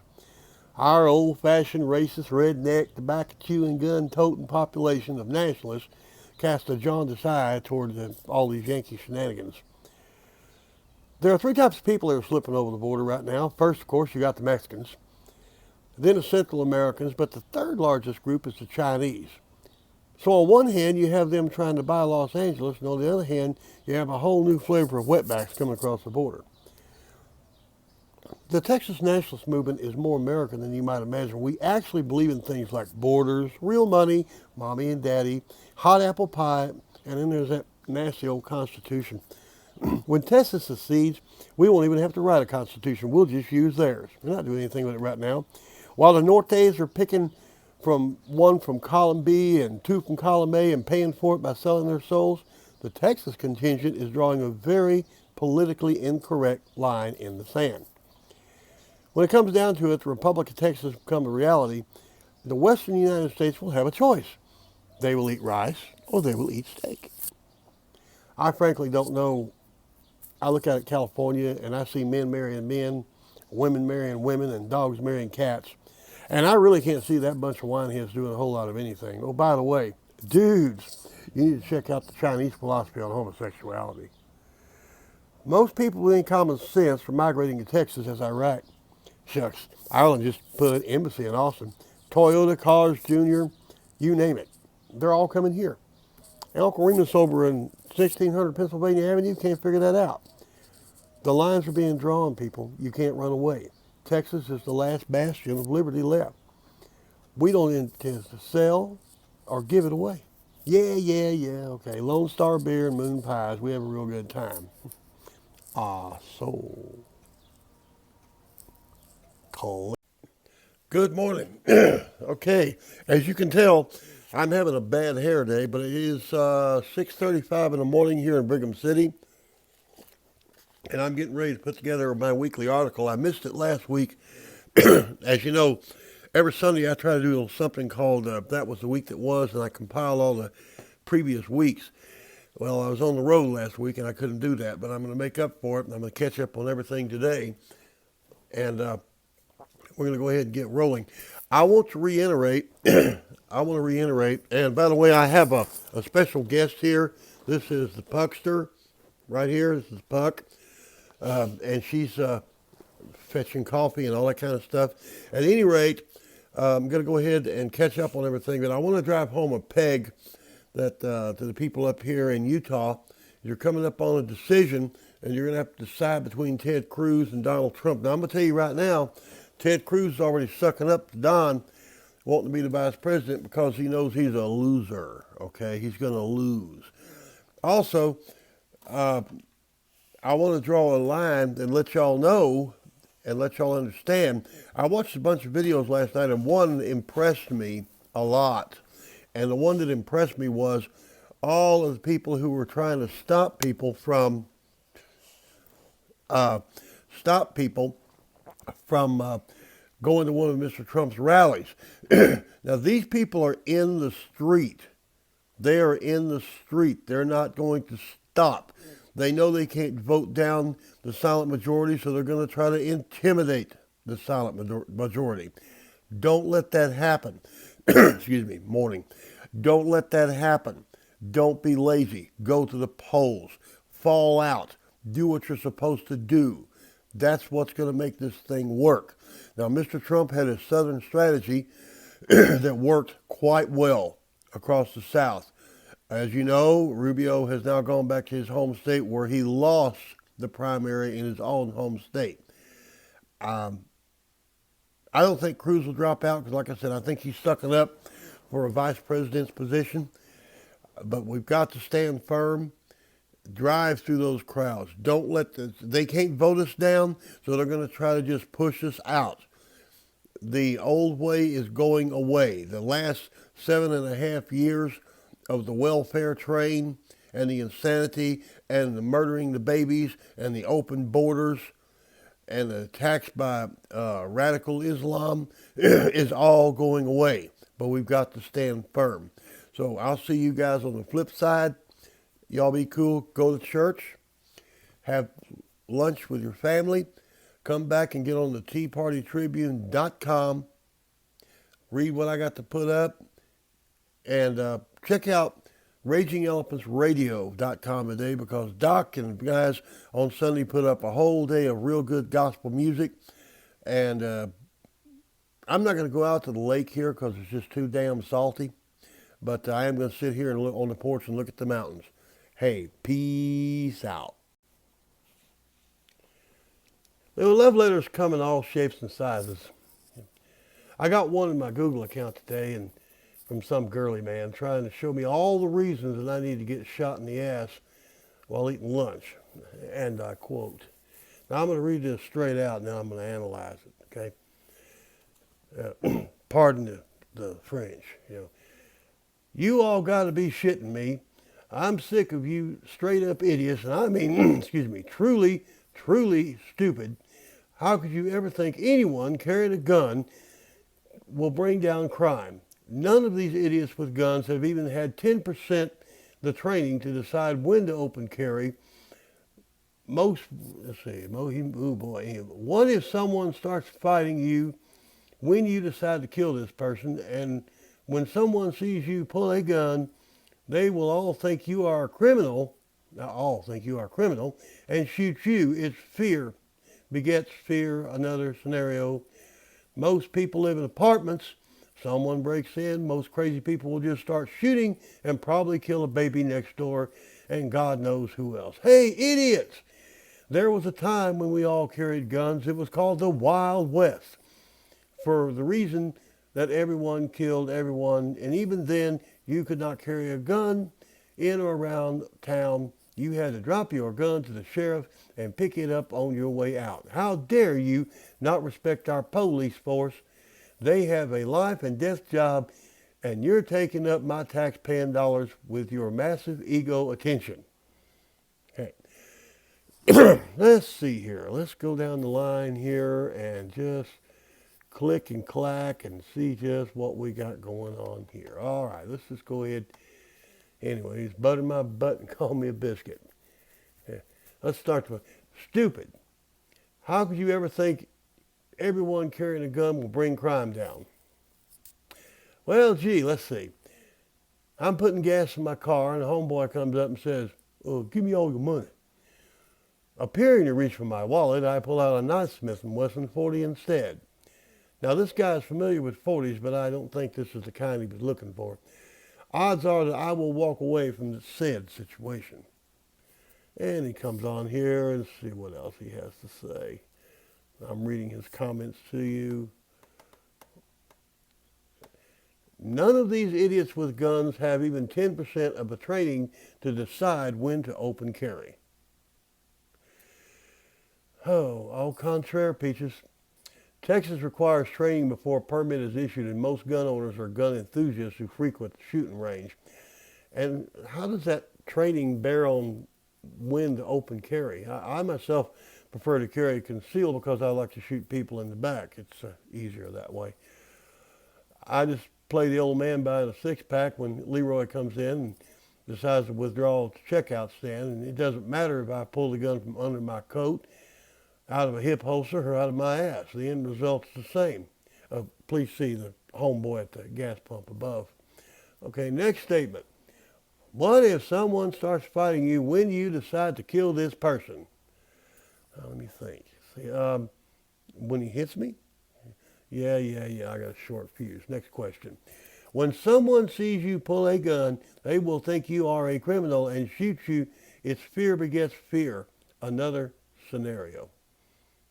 Our old-fashioned racist, redneck, tobacco-chewing, gun-toting population of nationalists cast a jaundiced eye toward all these Yankee shenanigans. There are three types of people that are slipping over the border right now. First, of course, you got the Mexicans, then the Central Americans, but the third largest group is the Chinese. So on one hand, you have them trying to buy Los Angeles, and on the other hand, you have a whole new flavor of wetbacks coming across the border. The Texas nationalist movement is more American than you might imagine. We actually believe in things like borders, real money, mommy and daddy, hot apple pie, and then there's that nasty old Constitution. When Texas secedes, we won't even have to write a Constitution. We'll just use theirs. We're not doing anything with it right now. While the Nortes are picking one from column B and two from column A and paying for it by selling their souls, the Texas contingent is drawing a very politically incorrect line in the sand. When it comes down to it, the Republic of Texas become a reality. The western United States will have a choice. They will eat rice or they will eat steak. I frankly don't know. I look out at California and I see men marrying men, women marrying women, and dogs marrying cats. And I really can't see that bunch of wineheads doing a whole lot of anything. Oh, by the way, dudes, you need to check out the Chinese philosophy on homosexuality. Most people with any common sense are migrating to Texas as Iraq. Shucks, Ireland just put an embassy in Austin. Toyota, Cars, Jr., you name it. They're all coming here. And Uncle Remus over in 1600 Pennsylvania Avenue can't figure that out. The lines are being drawn, people. You can't run away. Texas is the last bastion of liberty left. We don't intend to sell or give it away. Yeah. Okay. Lone Star Beer and Moon Pies. We have a real good time. So cool. Good morning. Okay. As you can tell, I'm having a bad hair day, but it is 6:35 in the morning here in Brigham City, and I'm getting ready to put together my weekly article. I missed it last week. As you know, every Sunday I try to do something called That Was the Week That Was, and I compile all the previous weeks. Well, I was on the road last week and I couldn't do that, but I'm going to make up for it, and I'm going to catch up on everything today, and we're going to go ahead and get rolling. I want to reiterate, and by the way, I have a special guest here. This is the Puckster right here. This is Puck, and she's fetching coffee and all that kind of stuff. At any rate, I'm going to go ahead and catch up on everything, but I want to drive home a peg that to the people up here in Utah. You're coming up on a decision, and you're going to have to decide between Ted Cruz and Donald Trump. Now, I'm going to tell you right now, Ted Cruz is already sucking up to Don, wanting to be the vice president because he knows he's a loser, okay? He's going to lose. Also, I want to draw a line and let y'all know and let y'all understand. I watched a bunch of videos last night, and one impressed me a lot. And the one that impressed me was all of the people who were trying to stop people from uh, going to one of Mr. Trump's rallies. Now, these people are in the street. They are in the street. They're not going to stop. They know they can't vote down the silent majority, so they're going to try to intimidate the silent majority. Don't let that happen. Excuse me, morning. Don't let that happen. Don't be lazy. Go to the polls. Fall out. Do what you're supposed to do. That's what's going to make this thing work. Now, Mr. Trump had a Southern strategy that worked quite well across the South. As you know, Rubio has now gone back to his home state where he lost the primary in his own home state. I don't think Cruz will drop out because, like I said, I think he's sucking up for a vice president's position. But we've got to stand firm, drive through those crowds. Don't let they can't vote us down, so they're going to try to just push us out. The old way is going away. The last 7.5 years of the welfare train and the insanity and the murdering the babies and the open borders and the attacks by radical Islam is all going away. But we've got to stand firm. So I'll see you guys on the flip side. Y'all be cool. Go to church. Have lunch with your family. Come back and get on the teapartytribune.com. Read what I got to put up. And check out RagingElephantRadio.com today because Doc and the guys on Sunday put up a whole day of real good gospel music. And I'm not going to go out to the lake here because it's just too damn salty. But I am going to sit here and look on the porch and look at the mountains. Hey, peace out. There were love letters come in all shapes and sizes. I got one in my Google account today and from some girly man trying to show me all the reasons that I need to get shot in the ass while eating lunch. And I quote. Now I'm going to read this straight out and then I'm going to analyze it, okay? Pardon the French, you know. You all got to be shitting me. I'm sick of you straight up idiots, and I mean, excuse me, truly stupid. How could you ever think anyone carrying a gun will bring down crime? None of these idiots with guns have even had 10% the training to decide when to open carry. What if someone starts fighting you when you decide to kill this person, and when someone sees you pull a gun, they will all think you are a criminal, not all think you are a criminal, and shoot you. It's fear begets fear. Another scenario. Most people live in apartments. Someone breaks in. Most crazy people will just start shooting and probably kill a baby next door and God knows who else. Hey, idiots! There was a time when we all carried guns. It was called the Wild West. For the reason that everyone killed everyone, and even then you could not carry a gun in or around town. You had to drop your gun to the sheriff and pick it up on your way out. How dare you not respect our police force? They have a life and death job, and you're taking up my tax-paying dollars with your massive ego attention. Okay. Let's see here. Let's go down the line here and just click and clack and see just what we got going on here. All right, let's just go ahead. Anyways, butter my butt and call me a biscuit. Yeah. Let's start with stupid. How could you ever think everyone carrying a gun will bring crime down? Well, gee, let's see. I'm putting gas in my car and a homeboy comes up and says, "Oh, give me all your money." Appearing to reach for my wallet, I pull out a nice Smith & Wesson 40 instead. Now, this guy is familiar with 40s, but I don't think this is the kind he was looking for. Odds are that I will walk away from the said situation. And he comes on here and see what else he has to say. I'm reading his comments to you. None of these idiots with guns have even 10% of the training to decide when to open carry. Oh, au contraire, Peaches. Texas requires training before a permit is issued, and most gun owners are gun enthusiasts who frequent the shooting range. And how does that training bear on when to open carry? I myself prefer to carry concealed because I like to shoot people in the back. It's easier that way. I just play the old man buying a six-pack when Leroy comes in and decides to withdraw at the checkout stand. And it doesn't matter if I pull the gun from under my coat, out of a hip holster, or out of my ass. The end result's the same. Please see the homeboy at the gas pump above. Okay, next statement. What if someone starts fighting you when you decide to kill this person? Let me think. See, when he hits me? Yeah, I got a short fuse. Next question. When someone sees you pull a gun, they will think you are a criminal and shoot you. It's fear begets fear. Another scenario.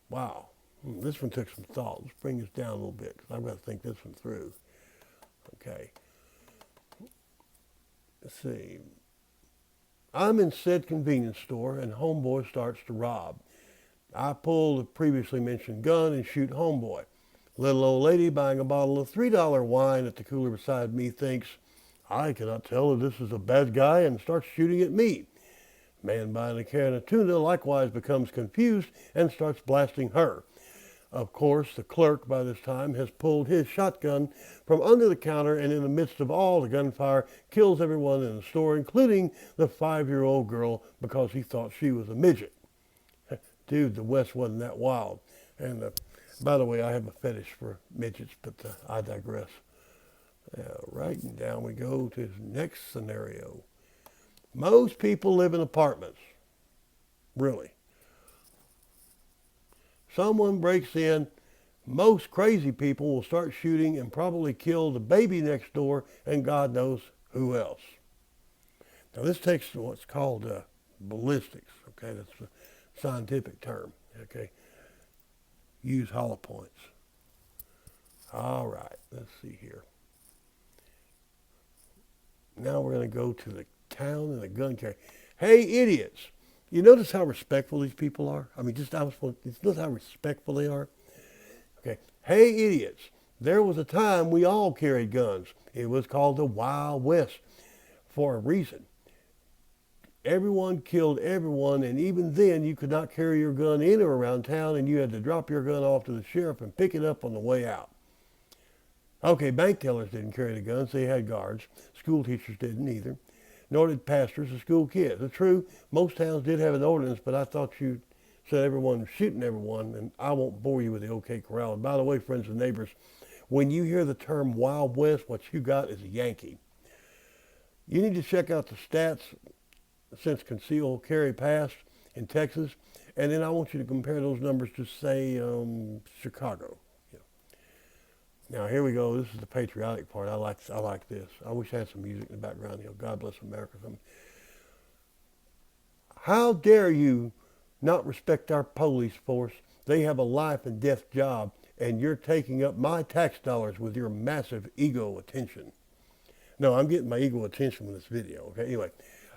Wow. This one took some thought. Let's bring this down a little bit because I've got to think this one through. Okay. Let's see. I'm in said convenience store and homeboy starts to rob. I pull the previously mentioned gun and shoot homeboy. Little old lady buying a bottle of $3 wine at the cooler beside me thinks, I cannot tell if this is a bad guy, and starts shooting at me. Man buying a can of tuna likewise becomes confused and starts blasting her. Of course, the clerk by this time has pulled his shotgun from under the counter and in the midst of all the gunfire kills everyone in the store, including the 5-year-old girl because he thought she was a midget. Dude, the West wasn't that wild. And by the way, I have a fetish for midgets, but I digress. Right, and down we go to the next scenario. Most people live in apartments. Really. Someone breaks in. Most crazy people will start shooting and probably kill the baby next door and God knows who else. Now this takes what's called ballistics. Okay, that's a scientific term. Okay, use hollow points. All right, let's see here. Now we're going to go to the town and the gun carry. Hey, idiots! You notice how respectful these people are? I mean, notice how respectful they are? Okay. Hey, idiots! There was a time we all carried guns. It was called the Wild West for a reason. Everyone killed everyone, and even then you could not carry your gun in or around town, and you had to drop your gun off to the sheriff and pick it up on the way out. Okay, bank tellers didn't carry the guns. They had guards. School teachers didn't either. Nor did pastors or school kids. It's true, most towns did have an ordinance, but I thought you said everyone was shooting everyone, and I won't bore you with the OK Corral. And by the way, friends and neighbors, when you hear the term Wild West, what you got is a Yankee. You need to check out the stats since concealed carry passed in Texas, and then I want you to compare those numbers to, say, Chicago. Now, here we go. This is the patriotic part. I like this. I wish I had some music in the background. God bless America. How dare you not respect our police force? They have a life and death job, and you're taking up my tax dollars with your massive ego attention. No, I'm getting my ego attention with this video, okay? Anyway,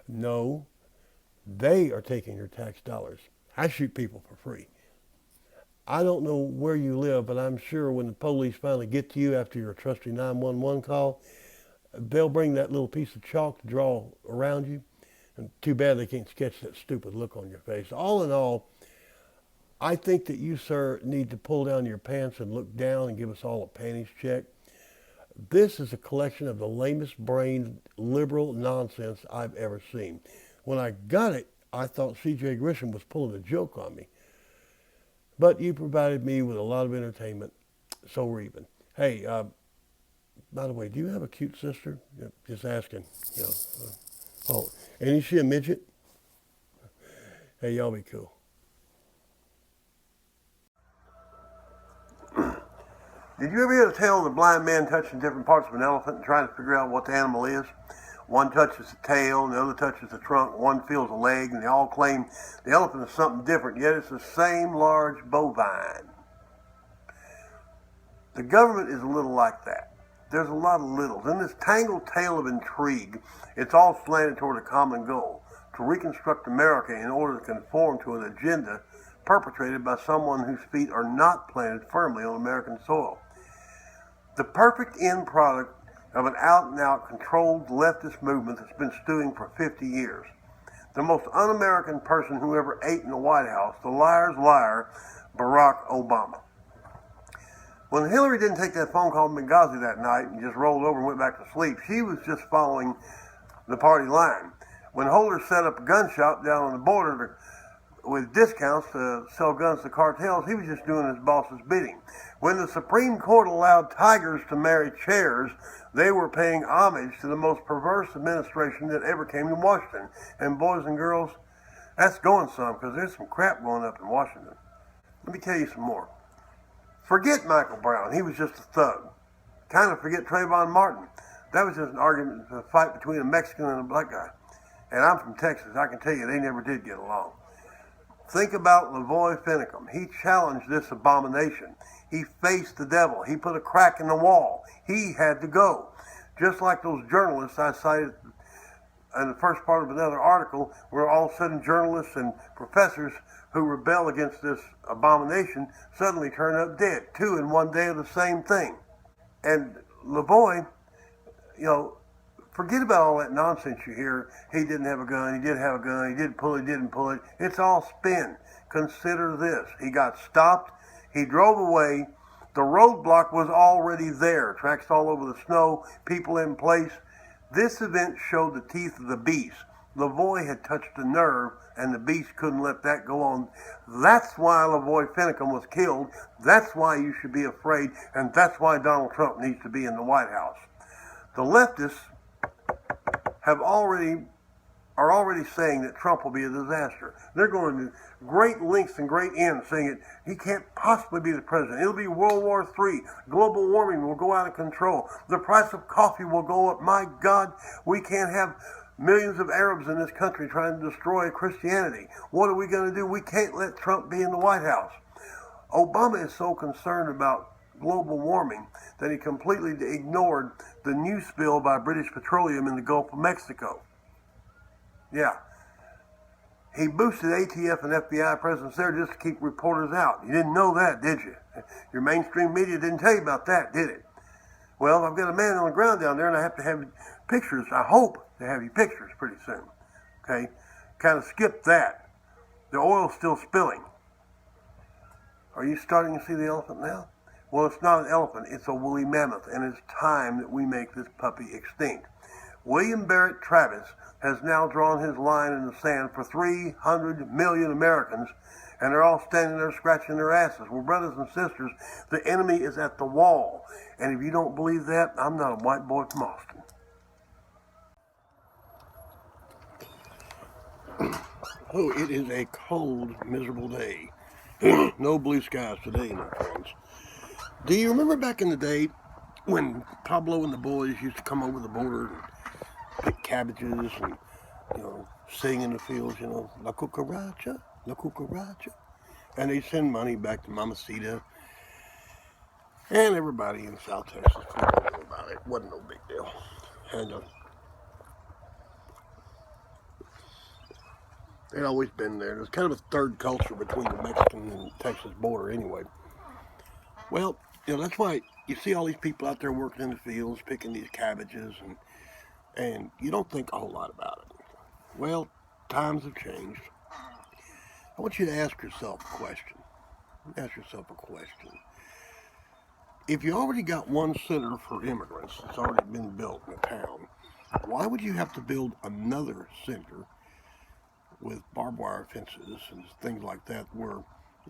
no, they are taking your tax dollars. I shoot people for free. I don't know where you live, but I'm sure when the police finally get to you after your trusty 911 call, they'll bring that little piece of chalk to draw around you. And too bad they can't sketch that stupid look on your face. All in all, I think that you, sir, need to pull down your pants and look down and give us all a panties check. This is a collection of the lamest brained liberal nonsense I've ever seen. When I got it, I thought C.J. Grisham was pulling a joke on me. But you provided me with a lot of entertainment, so we're even. Hey, by the way, do you have a cute sister? Just asking. You know, oh, and is she a midget? Hey, y'all be cool. Did you ever hear the tale of the blind man touching different parts of an elephant and trying to figure out what the animal is? One touches the tail, and the other touches the trunk, one feels a leg, and they all claim the elephant is something different, yet it's the same large bovine. The government is a little like that. There's a lot of littles. In this tangled tale of intrigue, it's all slanted toward a common goal, to reconstruct America in order to conform to an agenda perpetrated by someone whose feet are not planted firmly on American soil. The perfect end product of an out-and-out controlled leftist movement that's been stewing for 50 years. The most un-American person who ever ate in the White House, the liar's liar, Barack Obama. When Hillary didn't take that phone call in Benghazi that night and just rolled over and went back to sleep, she was just following the party line. When Holder set up a gun shop down on the border with discounts to sell guns to cartels, he was just doing his boss's bidding. When the Supreme Court allowed tigers to marry chairs, they were paying homage to the most perverse administration that ever came to Washington. And boys and girls, that's going some, because there's some crap going up in Washington. Let me tell you some more. Forget Michael Brown. He was just a thug. Kind of forget Trayvon Martin. That was just an argument, a fight between a Mexican and a black guy. And I'm from Texas. I can tell you they never did get along. Think about Lavoy Finicum. He challenged this abomination. He faced the devil. He put a crack in the wall. He had to go. Just like those journalists I cited in the first part of another article, where all of a sudden journalists and professors who rebel against this abomination suddenly turn up dead. 2 in one day of the same thing. And Lavoy, you know, forget about all that nonsense you hear. He didn't have a gun, he did have a gun, he did pull it, he didn't pull it. It's all spin. Consider this. He got stopped, he drove away, the roadblock was already there. Tracks all over the snow, people in place. This event showed the teeth of the beast. Lavoy had touched a nerve, and the beast couldn't let that go on. That's why Lavoy Finicum was killed. That's why you should be afraid, and that's why Donald Trump needs to be in the White House. The leftists are already saying that Trump will be a disaster. They're going to great lengths and great ends saying it. He can't possibly be the president. It'll be World War III. Global warming will go out of control. The price of coffee will go up. My God, we can't have millions of Arabs in this country trying to destroy Christianity. What are we going to do? We can't let Trump be in the White House. Obama is so concerned about global warming that he completely ignored the new spill by British Petroleum in the Gulf of Mexico. Yeah. He boosted ATF and FBI presence there just to keep reporters out. You didn't know that, did you? Your mainstream media didn't tell you about that, did it? Well, I've got a man on the ground down there, and I have to have pictures. I hope to have you pictures pretty soon. Okay? Kind of skip that. The oil's still spilling. Are you starting to see the elephant now? Well, it's not an elephant. It's a woolly mammoth, and it's time that we make this puppy extinct. William Barrett Travis has now drawn his line in the sand for 300 million Americans, and they're all standing there scratching their asses. Well, brothers and sisters, the enemy is at the wall. And if you don't believe that, I'm not a white boy from Austin. Oh, it is a cold, miserable day. No blue skies today, my friends. Do you remember back in the day when Pablo and the boys used to come over the border and pick cabbages and, sing in the fields, La Cucaracha, La Cucaracha. And they send money back to Mamacita. And everybody in South Texas knew about it. Wasn't no big deal. And they'd always been there. There's kind of a third culture between the Mexican and Texas border anyway. Well, that's why you see all these people out there working in the fields, picking these cabbages, and you don't think a whole lot about it. Well, times have changed. I want you to ask yourself a question. Ask yourself a question. If you already got one center for immigrants that's already been built in a town, why would you have to build another center with barbed wire fences and things like that where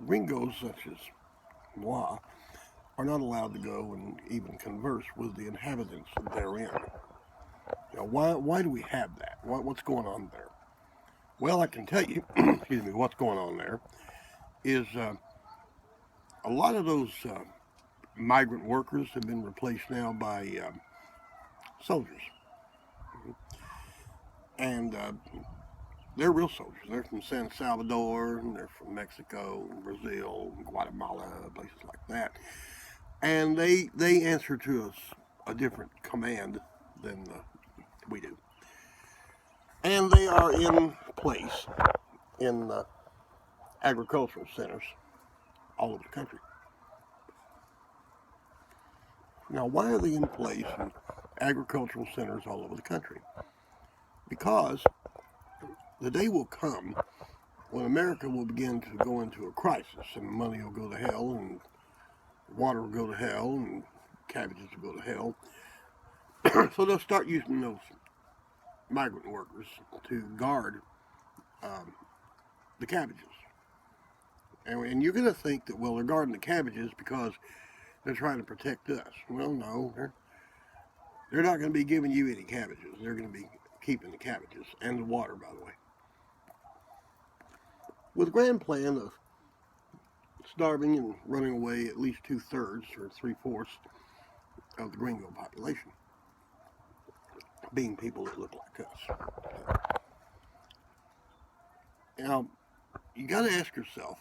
gringos such as moi are not allowed to go and even converse with the inhabitants therein? Why do we have that? What's going on there? Well, I can tell you, excuse me, what's going on there is a lot of those migrant workers have been replaced now by soldiers. And they're real soldiers. They're from San Salvador, and they're from Mexico, and Brazil, and Guatemala, places like that. And they answer to us a different command than we do. And they are in place in agricultural centers all over the country. Now, why are they in place in agricultural centers all over the country? Because the day will come when America will begin to go into a crisis, and money will go to hell, and water will go to hell, and cabbages will go to hell. So they'll start using those migrant workers to guard the cabbages. And you're going to think that, well, they're guarding the cabbages because they're trying to protect us. Well, no, they're not going to be giving you any cabbages. They're going to be keeping the cabbages and the water, by the way. With a grand plan of starving and running away at least 2/3 or 3/4 of the gringo population, being people that look like us. Now, you got to ask yourself,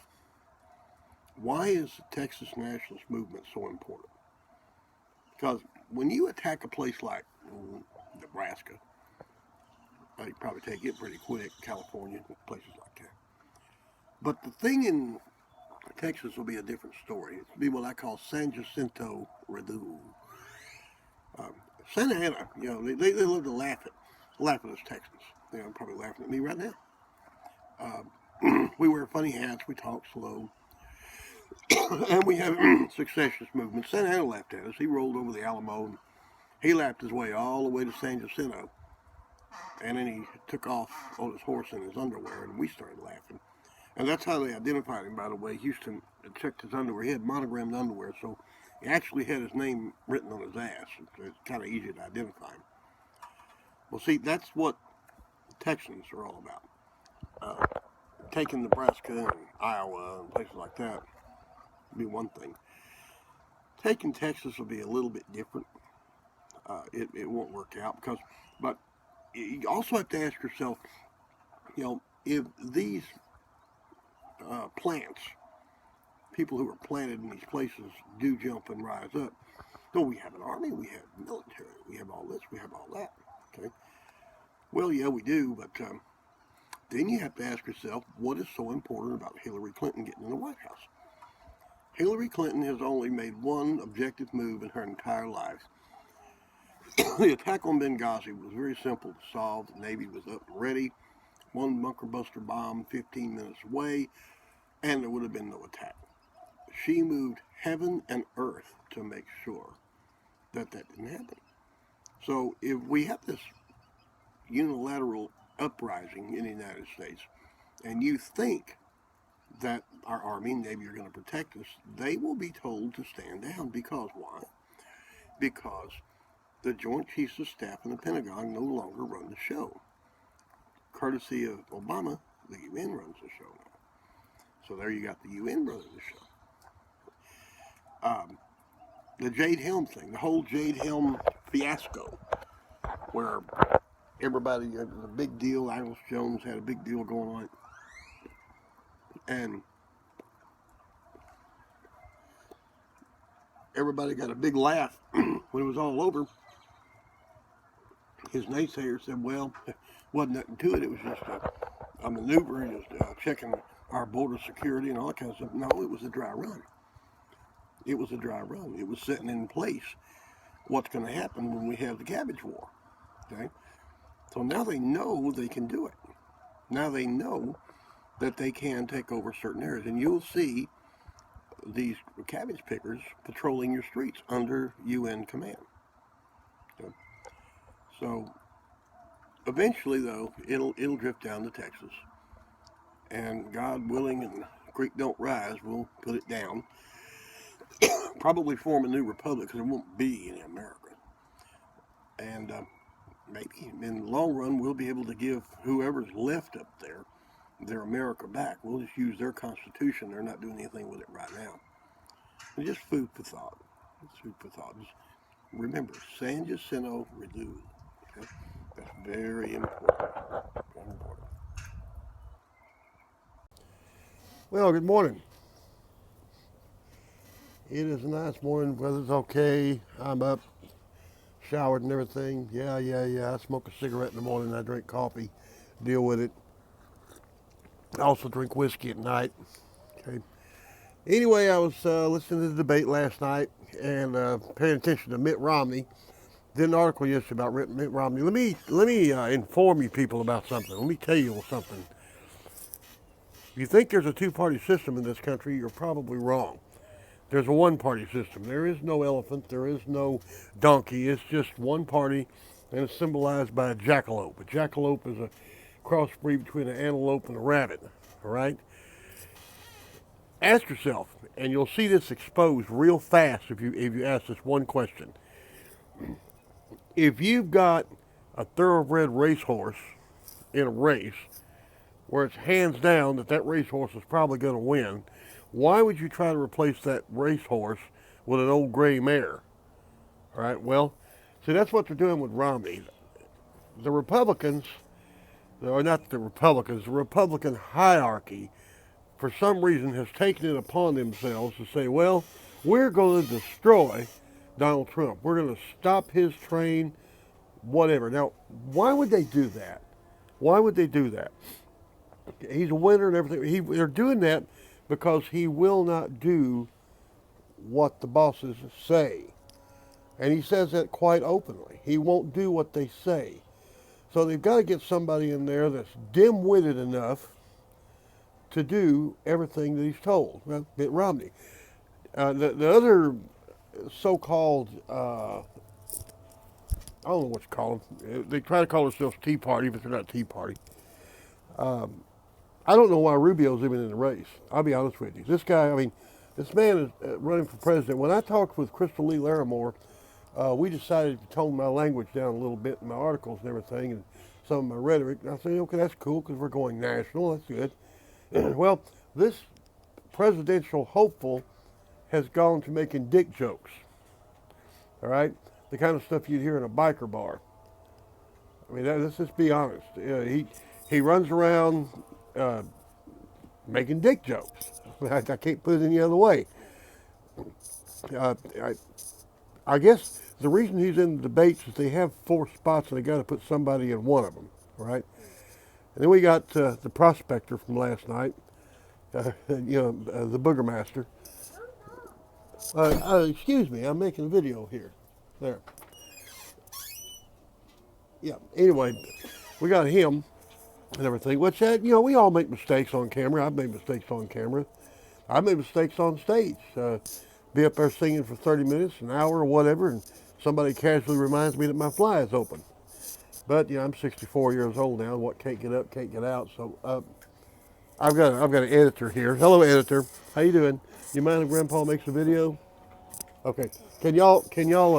why is the Texas nationalist movement so important? Because when you attack a place like Nebraska, you probably take it pretty quick, California, places like that. But the thing in Texas will be a different story. It'll be what I call San Jacinto Redu. Santa Ana, they love to laugh at us Texans. They're probably laughing at me right now. We wear funny hats, we talk slow, and we have successionist movements. Santa Ana laughed at us. He rolled over the Alamo, and he laughed his way all the way to San Jacinto. And then he took off on his horse in his underwear, and we started laughing. And that's how they identified him, by the way. Houston checked his underwear. He had monogrammed underwear, so he actually had his name written on his ass. It's kind of easy to identify him. Well, see, that's what Texans are all about. Taking Nebraska and Iowa and places like that would be one thing. Taking Texas will be a little bit different. It won't work out but you also have to ask yourself, if these plants, people who are planted in these places, do jump and rise up. So we have an army, we have military, we have all this, we have all that. Okay. Well, yeah, we do, but then you have to ask yourself, what is so important about Hillary Clinton getting in the White House? Hillary Clinton has only made one objective move in her entire life. The attack on Benghazi was very simple to solve. The Navy was up and ready. One bunker buster bomb 15 minutes away, and there would have been no attack. She moved heaven and earth to make sure that didn't happen. So if we have this unilateral uprising in the United States, and you think that our Army and Navy are going to protect us, they will be told to stand down. Because why? Because the Joint Chiefs of Staff and the Pentagon no longer run the show. Courtesy of Obama, the UN runs the show now. So there you got the UN running the show. The Jade Helm thing, the whole Jade Helm fiasco, where everybody, the big deal, Alex Jones had a big deal going on. And everybody got a big laugh when it was all over. His naysayer said, well, wasn't nothing to it. It was just a maneuver, just checking our border security and all that kind of stuff. No, it was a dry run. It was a dry run. It was setting in place what's going to happen when we have the cabbage war. Okay? So now they know they can do it. Now they know that they can take over certain areas. And you'll see these cabbage pickers patrolling your streets under UN command. Okay? So eventually, though, it'll drift down to Texas. And God willing and the creek don't rise, we'll put it down. Probably form a new republic because there won't be any America. And maybe in the long run we'll be able to give whoever's left up there their America back. We'll just use their Constitution. They're not doing anything with it right now. It's just food for thought. It's food for thought. Just remember, San Jacinto Renew. Okay? That's very important. Very important. Well, good morning. It is a nice morning. Weather's okay. I'm up, showered and everything. Yeah. I smoke a cigarette in the morning. I drink coffee. Deal with it. I also drink whiskey at night. Okay. Anyway, I was listening to the debate last night and paying attention to Mitt Romney. Did an article yesterday about Mitt Romney. Let me inform you people about something. Let me tell you something. If you think there's a two-party system in this country, you're probably wrong. There's a one-party system. There is no elephant. There is no donkey. It's just one party, and it's symbolized by a jackalope. A jackalope is a crossbreed between an antelope and a rabbit. All right? Ask yourself, and you'll see this exposed real fast if you ask this one question. If you've got a thoroughbred racehorse in a race where it's hands down that racehorse is probably going to win, why would you try to replace that racehorse with an old gray mare? All right, well, see, that's what they're doing with Romney. The Republicans, or not the Republicans, the Republican hierarchy, for some reason, has taken it upon themselves to say, well, we're going to destroy Donald Trump. We're going to stop his train, whatever. Now, why would they do that? Why would they do that? He's a winner and everything. They're doing that because he will not do what the bosses say. And he says that quite openly. He won't do what they say. So they've got to get somebody in there that's dim-witted enough to do everything that he's told. Well, Mitt Romney. The other so-called, I don't know what you call them. They try to call themselves Tea Party, but they're not Tea Party. I don't know why Rubio's even in the race. I'll be honest with you. This guy, this man is running for president. When I talked with Crystal Lee Larimore, we decided to tone my language down a little bit in my articles and everything, and some of my rhetoric. And I said, okay, that's cool because we're going national. That's good. Well, this presidential hopeful has gone to making dick jokes. All right? The kind of stuff you'd hear in a biker bar. Let's just be honest. He runs around making dick jokes. I can't put it any other way. I guess the reason he's in the debates is they have 4 spots and they got to put somebody in one of them. All right? And then we got the prospector from last night, the Booger Master. Excuse me, I'm making a video here. There. Yeah, anyway, we got him and everything. Which, we all make mistakes on camera. I've made mistakes on camera. I've made mistakes on stage. Be up there singing for 30 minutes, an hour, or whatever, and somebody casually reminds me that my fly is open. But I'm 64 years old now. What can't get up, can't get out. So I've got an editor here. Hello, editor. How you doing? You mind if Grandpa makes a video? Okay. Can y'all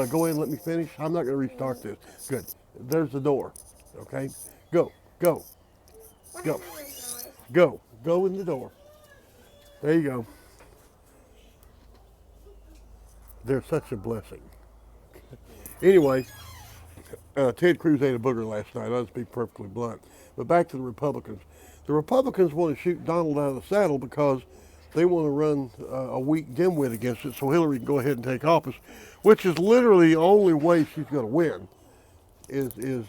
go in and let me finish? I'm not going to restart this. Good. There's the door. Okay. Go in the door. There you go. They're such a blessing. Anyway. Ted Cruz ate a booger last night. I'll just be perfectly blunt. But back to the Republicans. The Republicans want to shoot Donald out of the saddle because they want to run a weak dimwit against it so Hillary can go ahead and take office, which is literally the only way she's going to win is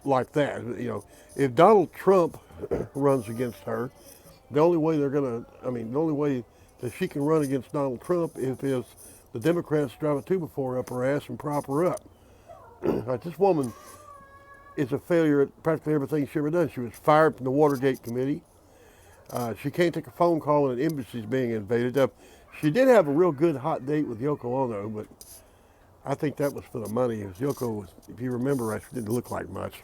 like that. You know, if Donald Trump runs against her, the only way they're going to, I mean, the only way that she can run against Donald Trump is if the Democrats drive a 2x4 up her ass and prop her up. Like, this woman is a failure at practically everything she ever done. She was fired from the Watergate Committee. She can't take a phone call when an embassy is being invaded. She did have a real good hot date with Yoko Ono, but I think that was for the money. Yoko was, if you remember right, she didn't look like much.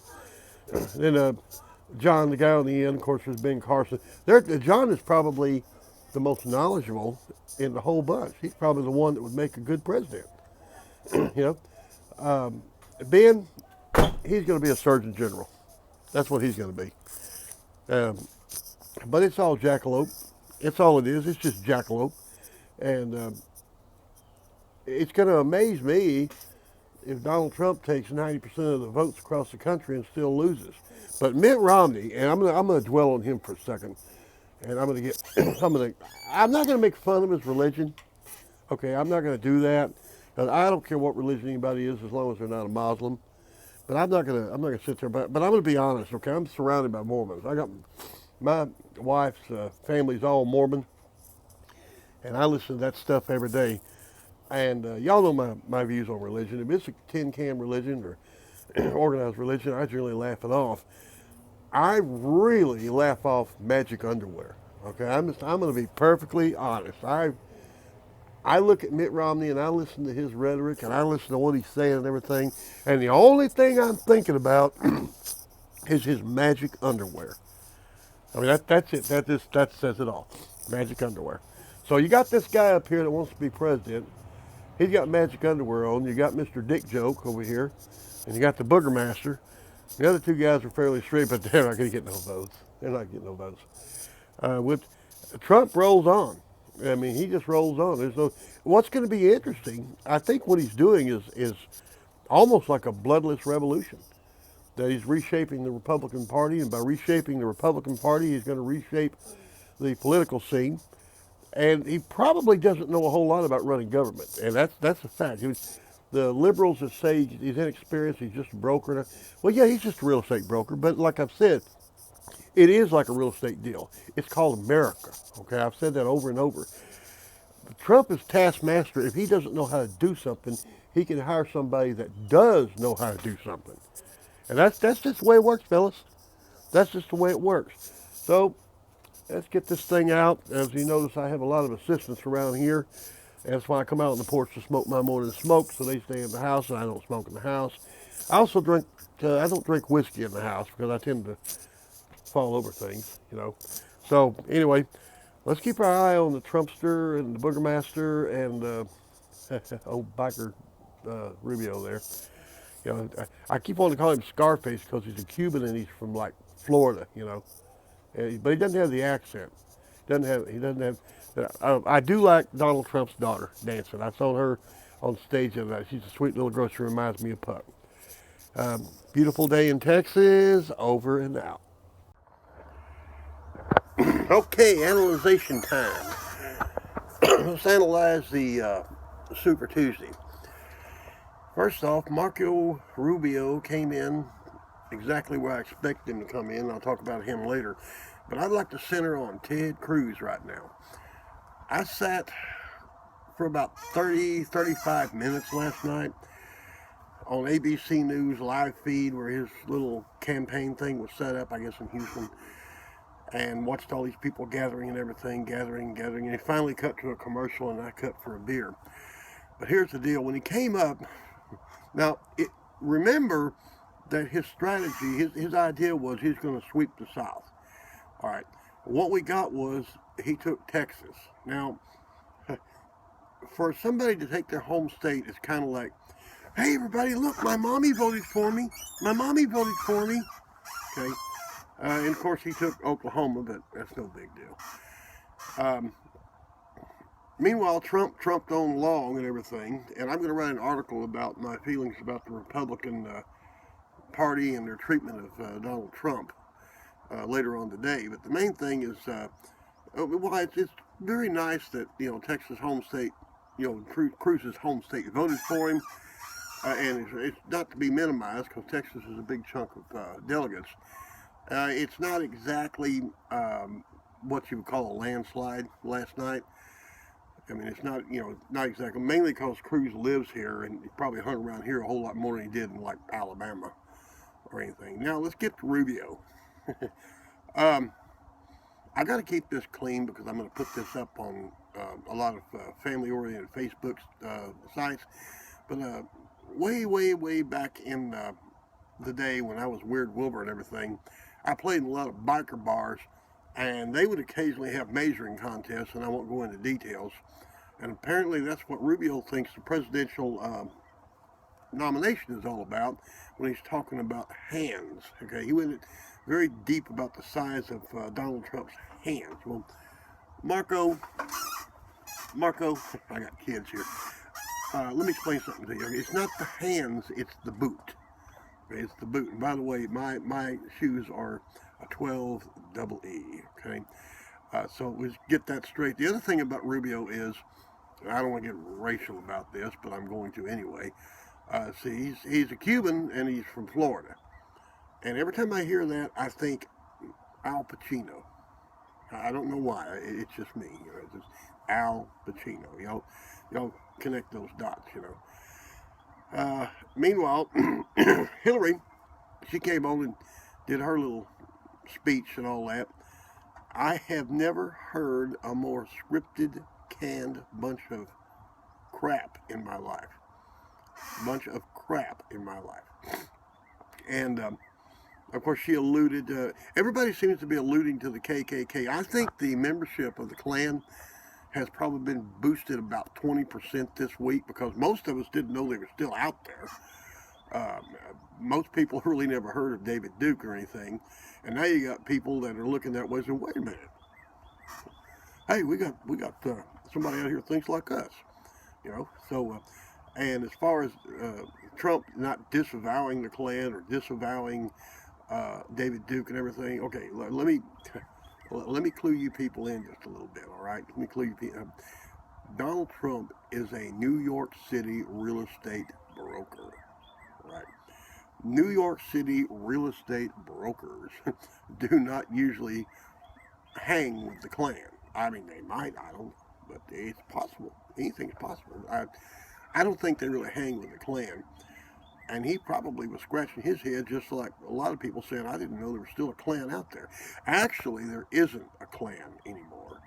Then John, the guy on the end, of course, was Ben Carson. John is probably the most knowledgeable in the whole bunch. He's probably the one that would make a good president. You know, Ben, he's going to be a Surgeon General. That's what he's going to be. But it's all jackalope. It's all it is. It's just jackalope. And it's going to amaze me if Donald Trump takes 90% of the votes across the country and still loses. But Mitt Romney, and I'm going to dwell on him for a second, and I'm not going to make fun of his religion. Okay, I'm not going to do that. But I don't care what religion anybody is as long as they're not a Muslim. But I'm not going to sit there. But I'm going to be honest. Okay, I'm surrounded by Mormons. I got my wife's family's all Mormon, and I listen to that stuff every day. And y'all know my views on religion. If it's a tin can religion or organized religion, I generally laugh it off. I really laugh off magic underwear. Okay, I'm going to be perfectly honest. I look at Mitt Romney and I listen to his rhetoric and I listen to what he's saying and everything, and the only thing I'm thinking about is his magic underwear. I mean, that's it. That says it all. Magic underwear. So you got this guy up here that wants to be president. He's got magic underwear on. You got Mr. Dick Joke over here, and you got the Booger Master. The other two guys are fairly straight, but they're not going to get no votes. They're not getting no votes. With Trump rolls on. I mean, he just rolls on. What's going to be interesting, I think what he's doing is almost like a bloodless revolution. That he's reshaping the Republican Party, and by reshaping the Republican Party, he's going to reshape the political scene. And he probably doesn't know a whole lot about running government, and that's a fact. The liberals that say he's inexperienced, he's just a broker. Well, yeah, he's just a real estate broker, but like I've said, it is like a real estate deal. It's called America, okay? I've said that over and over. Trump is taskmaster. If he doesn't know how to do something, he can hire somebody that does know how to do something. And that's just the way it works, fellas. That's just the way it works. So let's get this thing out. As you notice, I have a lot of assistants around here. That's why I come out on the porch to smoke my morning smoke, so they stay in the house and I don't smoke in the house. I also I don't drink whiskey in the house because I tend to fall over things, you know. So anyway, let's keep our eye on the Trumpster and the Booger Master and old biker Rubio there. You know, I keep wanting to call him Scarface because he's a Cuban and he's from like Florida, you know. But he doesn't have the accent. He doesn't have. I do like Donald Trump's daughter dancing. I saw her on stage the other night. She's a sweet little girl. She reminds me of Puck. Beautiful day in Texas. Over and out. Okay, analyzation time. Let's analyze the Super Tuesday. First off, Marco Rubio came in exactly where I expected him to come in. I'll talk about him later. But I'd like to center on Ted Cruz right now. I sat for about 35 minutes last night on ABC News live feed where his little campaign thing was set up, I guess in Houston, and watched all these people gathering and everything, gathering. And he finally cut to a commercial and I cut for a beer. But here's the deal. When he came up, now, remember that his strategy, his idea was he's going to sweep the South. All right. What we got was he took Texas. Now, for somebody to take their home state, it's kind of like, hey, everybody, look, my mommy voted for me. My mommy voted for me. Okay. And, of course, he took Oklahoma, but that's no big deal. Meanwhile, Trump trumped on along and everything, and I'm going to write an article about my feelings about the Republican Party and their treatment of Donald Trump later on today. But the main thing is, very nice that, Texas home state, Cruz's home state voted for him. And it's not to be minimized because Texas is a big chunk of delegates. It's not exactly what you would call a landslide last night. I mean, it's not, not exactly, mainly because Cruz lives here and he probably hung around here a whole lot more than he did in, like, Alabama or anything. Now, let's get to Rubio. um, I got to keep this clean because I'm going to put this up on a lot of family-oriented Facebook sites. But way, way, way back in the day when I was Weird Wilbur and everything, I played in a lot of biker bars, and they would occasionally have measuring contests, and I won't go into details. And apparently that's what Rubio thinks the presidential nomination is all about when he's talking about hands. Okay, he went very deep about the size of Donald Trump's hands. Well, Marco, I got kids here. Let me explain something to you. It's not the hands, it's the boot. Okay, it's the boot. And by the way, my shoes are a 12 double E. Okay, so let's get that straight. The other thing about Rubio is, I don't want to get racial about this, but I'm going to anyway. See, he's a Cuban and he's from Florida. And every time I hear that, I think Al Pacino. I don't know why. It's just me. It's just Al Pacino. Y'all connect those dots. Meanwhile, Hillary, she came on and did her little speech and all that. I have never heard a more scripted, canned bunch of crap in my life. And of course, she alluded. Everybody seems to be alluding to the KKK. I think the membership of the Klan has probably been boosted about 20% this week because most of us didn't know they were still out there. Most people really never heard of David Duke or anything, and now you got people that are looking that way saying, "Wait a minute, hey, we got somebody out here who thinks like us," So, and as far as Trump not disavowing the Klan or disavowing David Duke and everything, okay, let me clue you people in just a little bit, all right? Let me clue you people. Donald Trump is a New York City real estate broker, right? New York City real estate brokers do not usually hang with the Klan. I mean, they might, I don't know, but it's possible. Anything's possible. I don't think they really hang with the Klan. And he probably was scratching his head just like a lot of people saying, I didn't know there was still a Klan out there. Actually, there isn't a Klan anymore.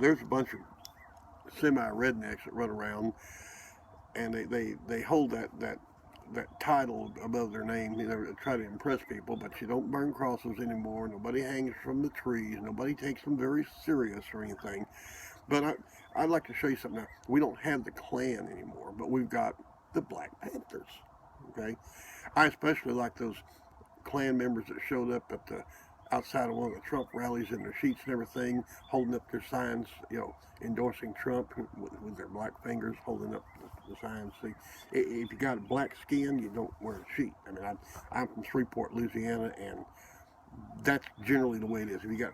There's a bunch of semi-rednecks that run around and they hold that title above their name, try to impress people, but you don't burn crosses anymore. Nobody hangs from the trees. Nobody takes them very serious or anything. But I'd like to show you something now. We don't have the Klan anymore, but we've got the Black Panthers. Okay, I especially like those Klan members that showed up at the outside of one of the Trump rallies in their sheets and everything, holding up their signs, endorsing Trump with their black fingers, holding up the signs. See, if you got black skin, you don't wear a sheet. I mean, I'm from Shreveport, Louisiana, and that's generally the way it is. If you're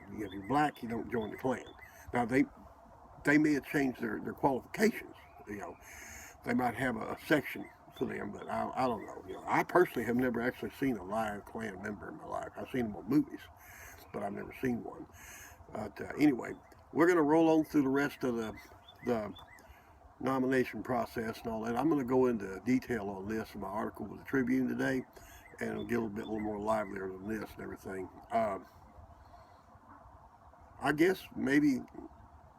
black, you don't join the Klan. Now they may have changed their qualifications. They might have a section for them, but I don't know. I personally have never actually seen a live Klan member in my life. I've seen them on movies, but I've never seen one. But anyway, we're going to roll on through the rest of the nomination process and all that. I'm going to go into detail on this in my article with the Tribune today, and it'll get a little more livelier than this and everything. I guess maybe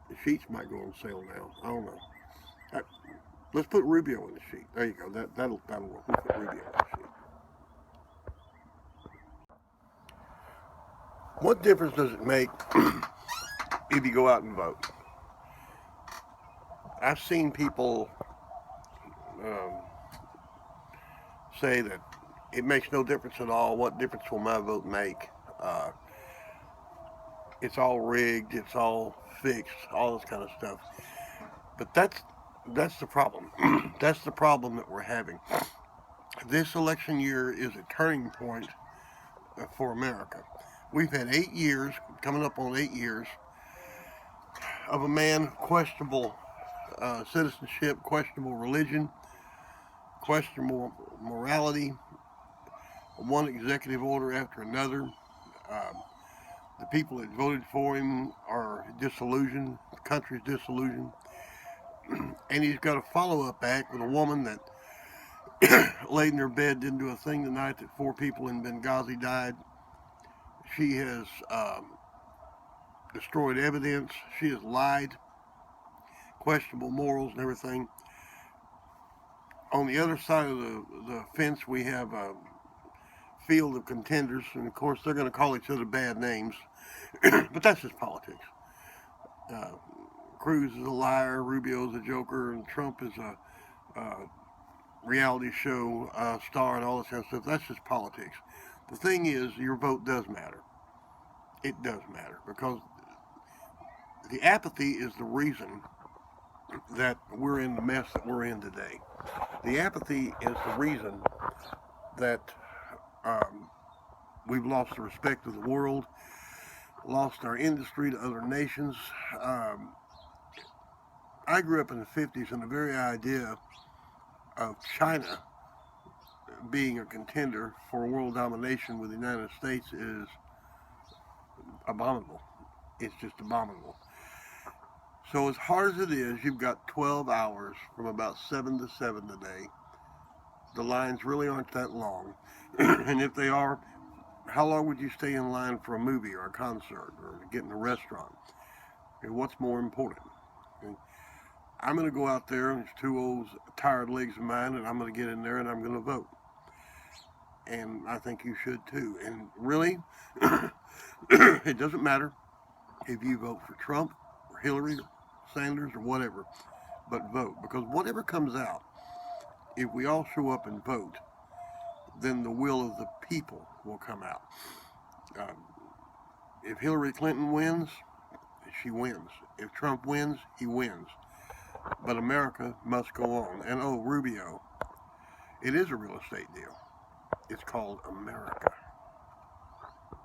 the sheets might go on sale now. I don't know. Let's put Rubio in the sheet. There you go. That'll work. We'll put Rubio in the sheet. What difference does it make if you go out and vote? I've seen people say that it makes no difference at all. What difference will my vote make? It's all rigged. It's all fixed. All this kind of stuff. But that's the problem. That's the problem that we're having. This election year is a turning point for America. We've had 8 years, coming up on 8 years, of a man, questionable citizenship, questionable religion, questionable morality, one executive order after another. Um, the people that voted for him are disillusioned, the country's disillusioned, and he's got a follow-up act with a woman that laid in her bed, didn't do a thing the night that 4 people in Benghazi died. She has destroyed evidence. She has lied, questionable morals and everything. On the other side of the fence, we have a field of contenders, and of course, they're going to call each other bad names, but that's just politics. Uh, Cruz is a liar, Rubio is a joker, and Trump is a reality show star and all this kind of stuff. That's just politics. The thing is, your vote does matter. It does matter because the apathy is the reason that we're in the mess that we're in today. The apathy is the reason that um, we've lost the respect of the world, lost our industry to other nations. Um, I grew up in the 50s, and the very idea of China being a contender for world domination with the United States is abominable. It's just abominable. So as hard as it is, you've got 12 hours from about 7 to 7 today. The lines really aren't that long. And if they are, how long would you stay in line for a movie or a concert or get in a restaurant? And what's more important? And I'm going to go out there, and it's 2 old tired legs of mine, and I'm going to get in there and I'm going to vote. And I think you should too. And really, it doesn't matter if you vote for Trump or Hillary or Sanders or whatever, but vote. Because whatever comes out, if we all show up and vote, then the will of the people will come out. Um, if Hillary Clinton wins, she wins. If Trump wins, he wins. But America must go on. And oh, Rubio, it is a real estate deal. It's called America.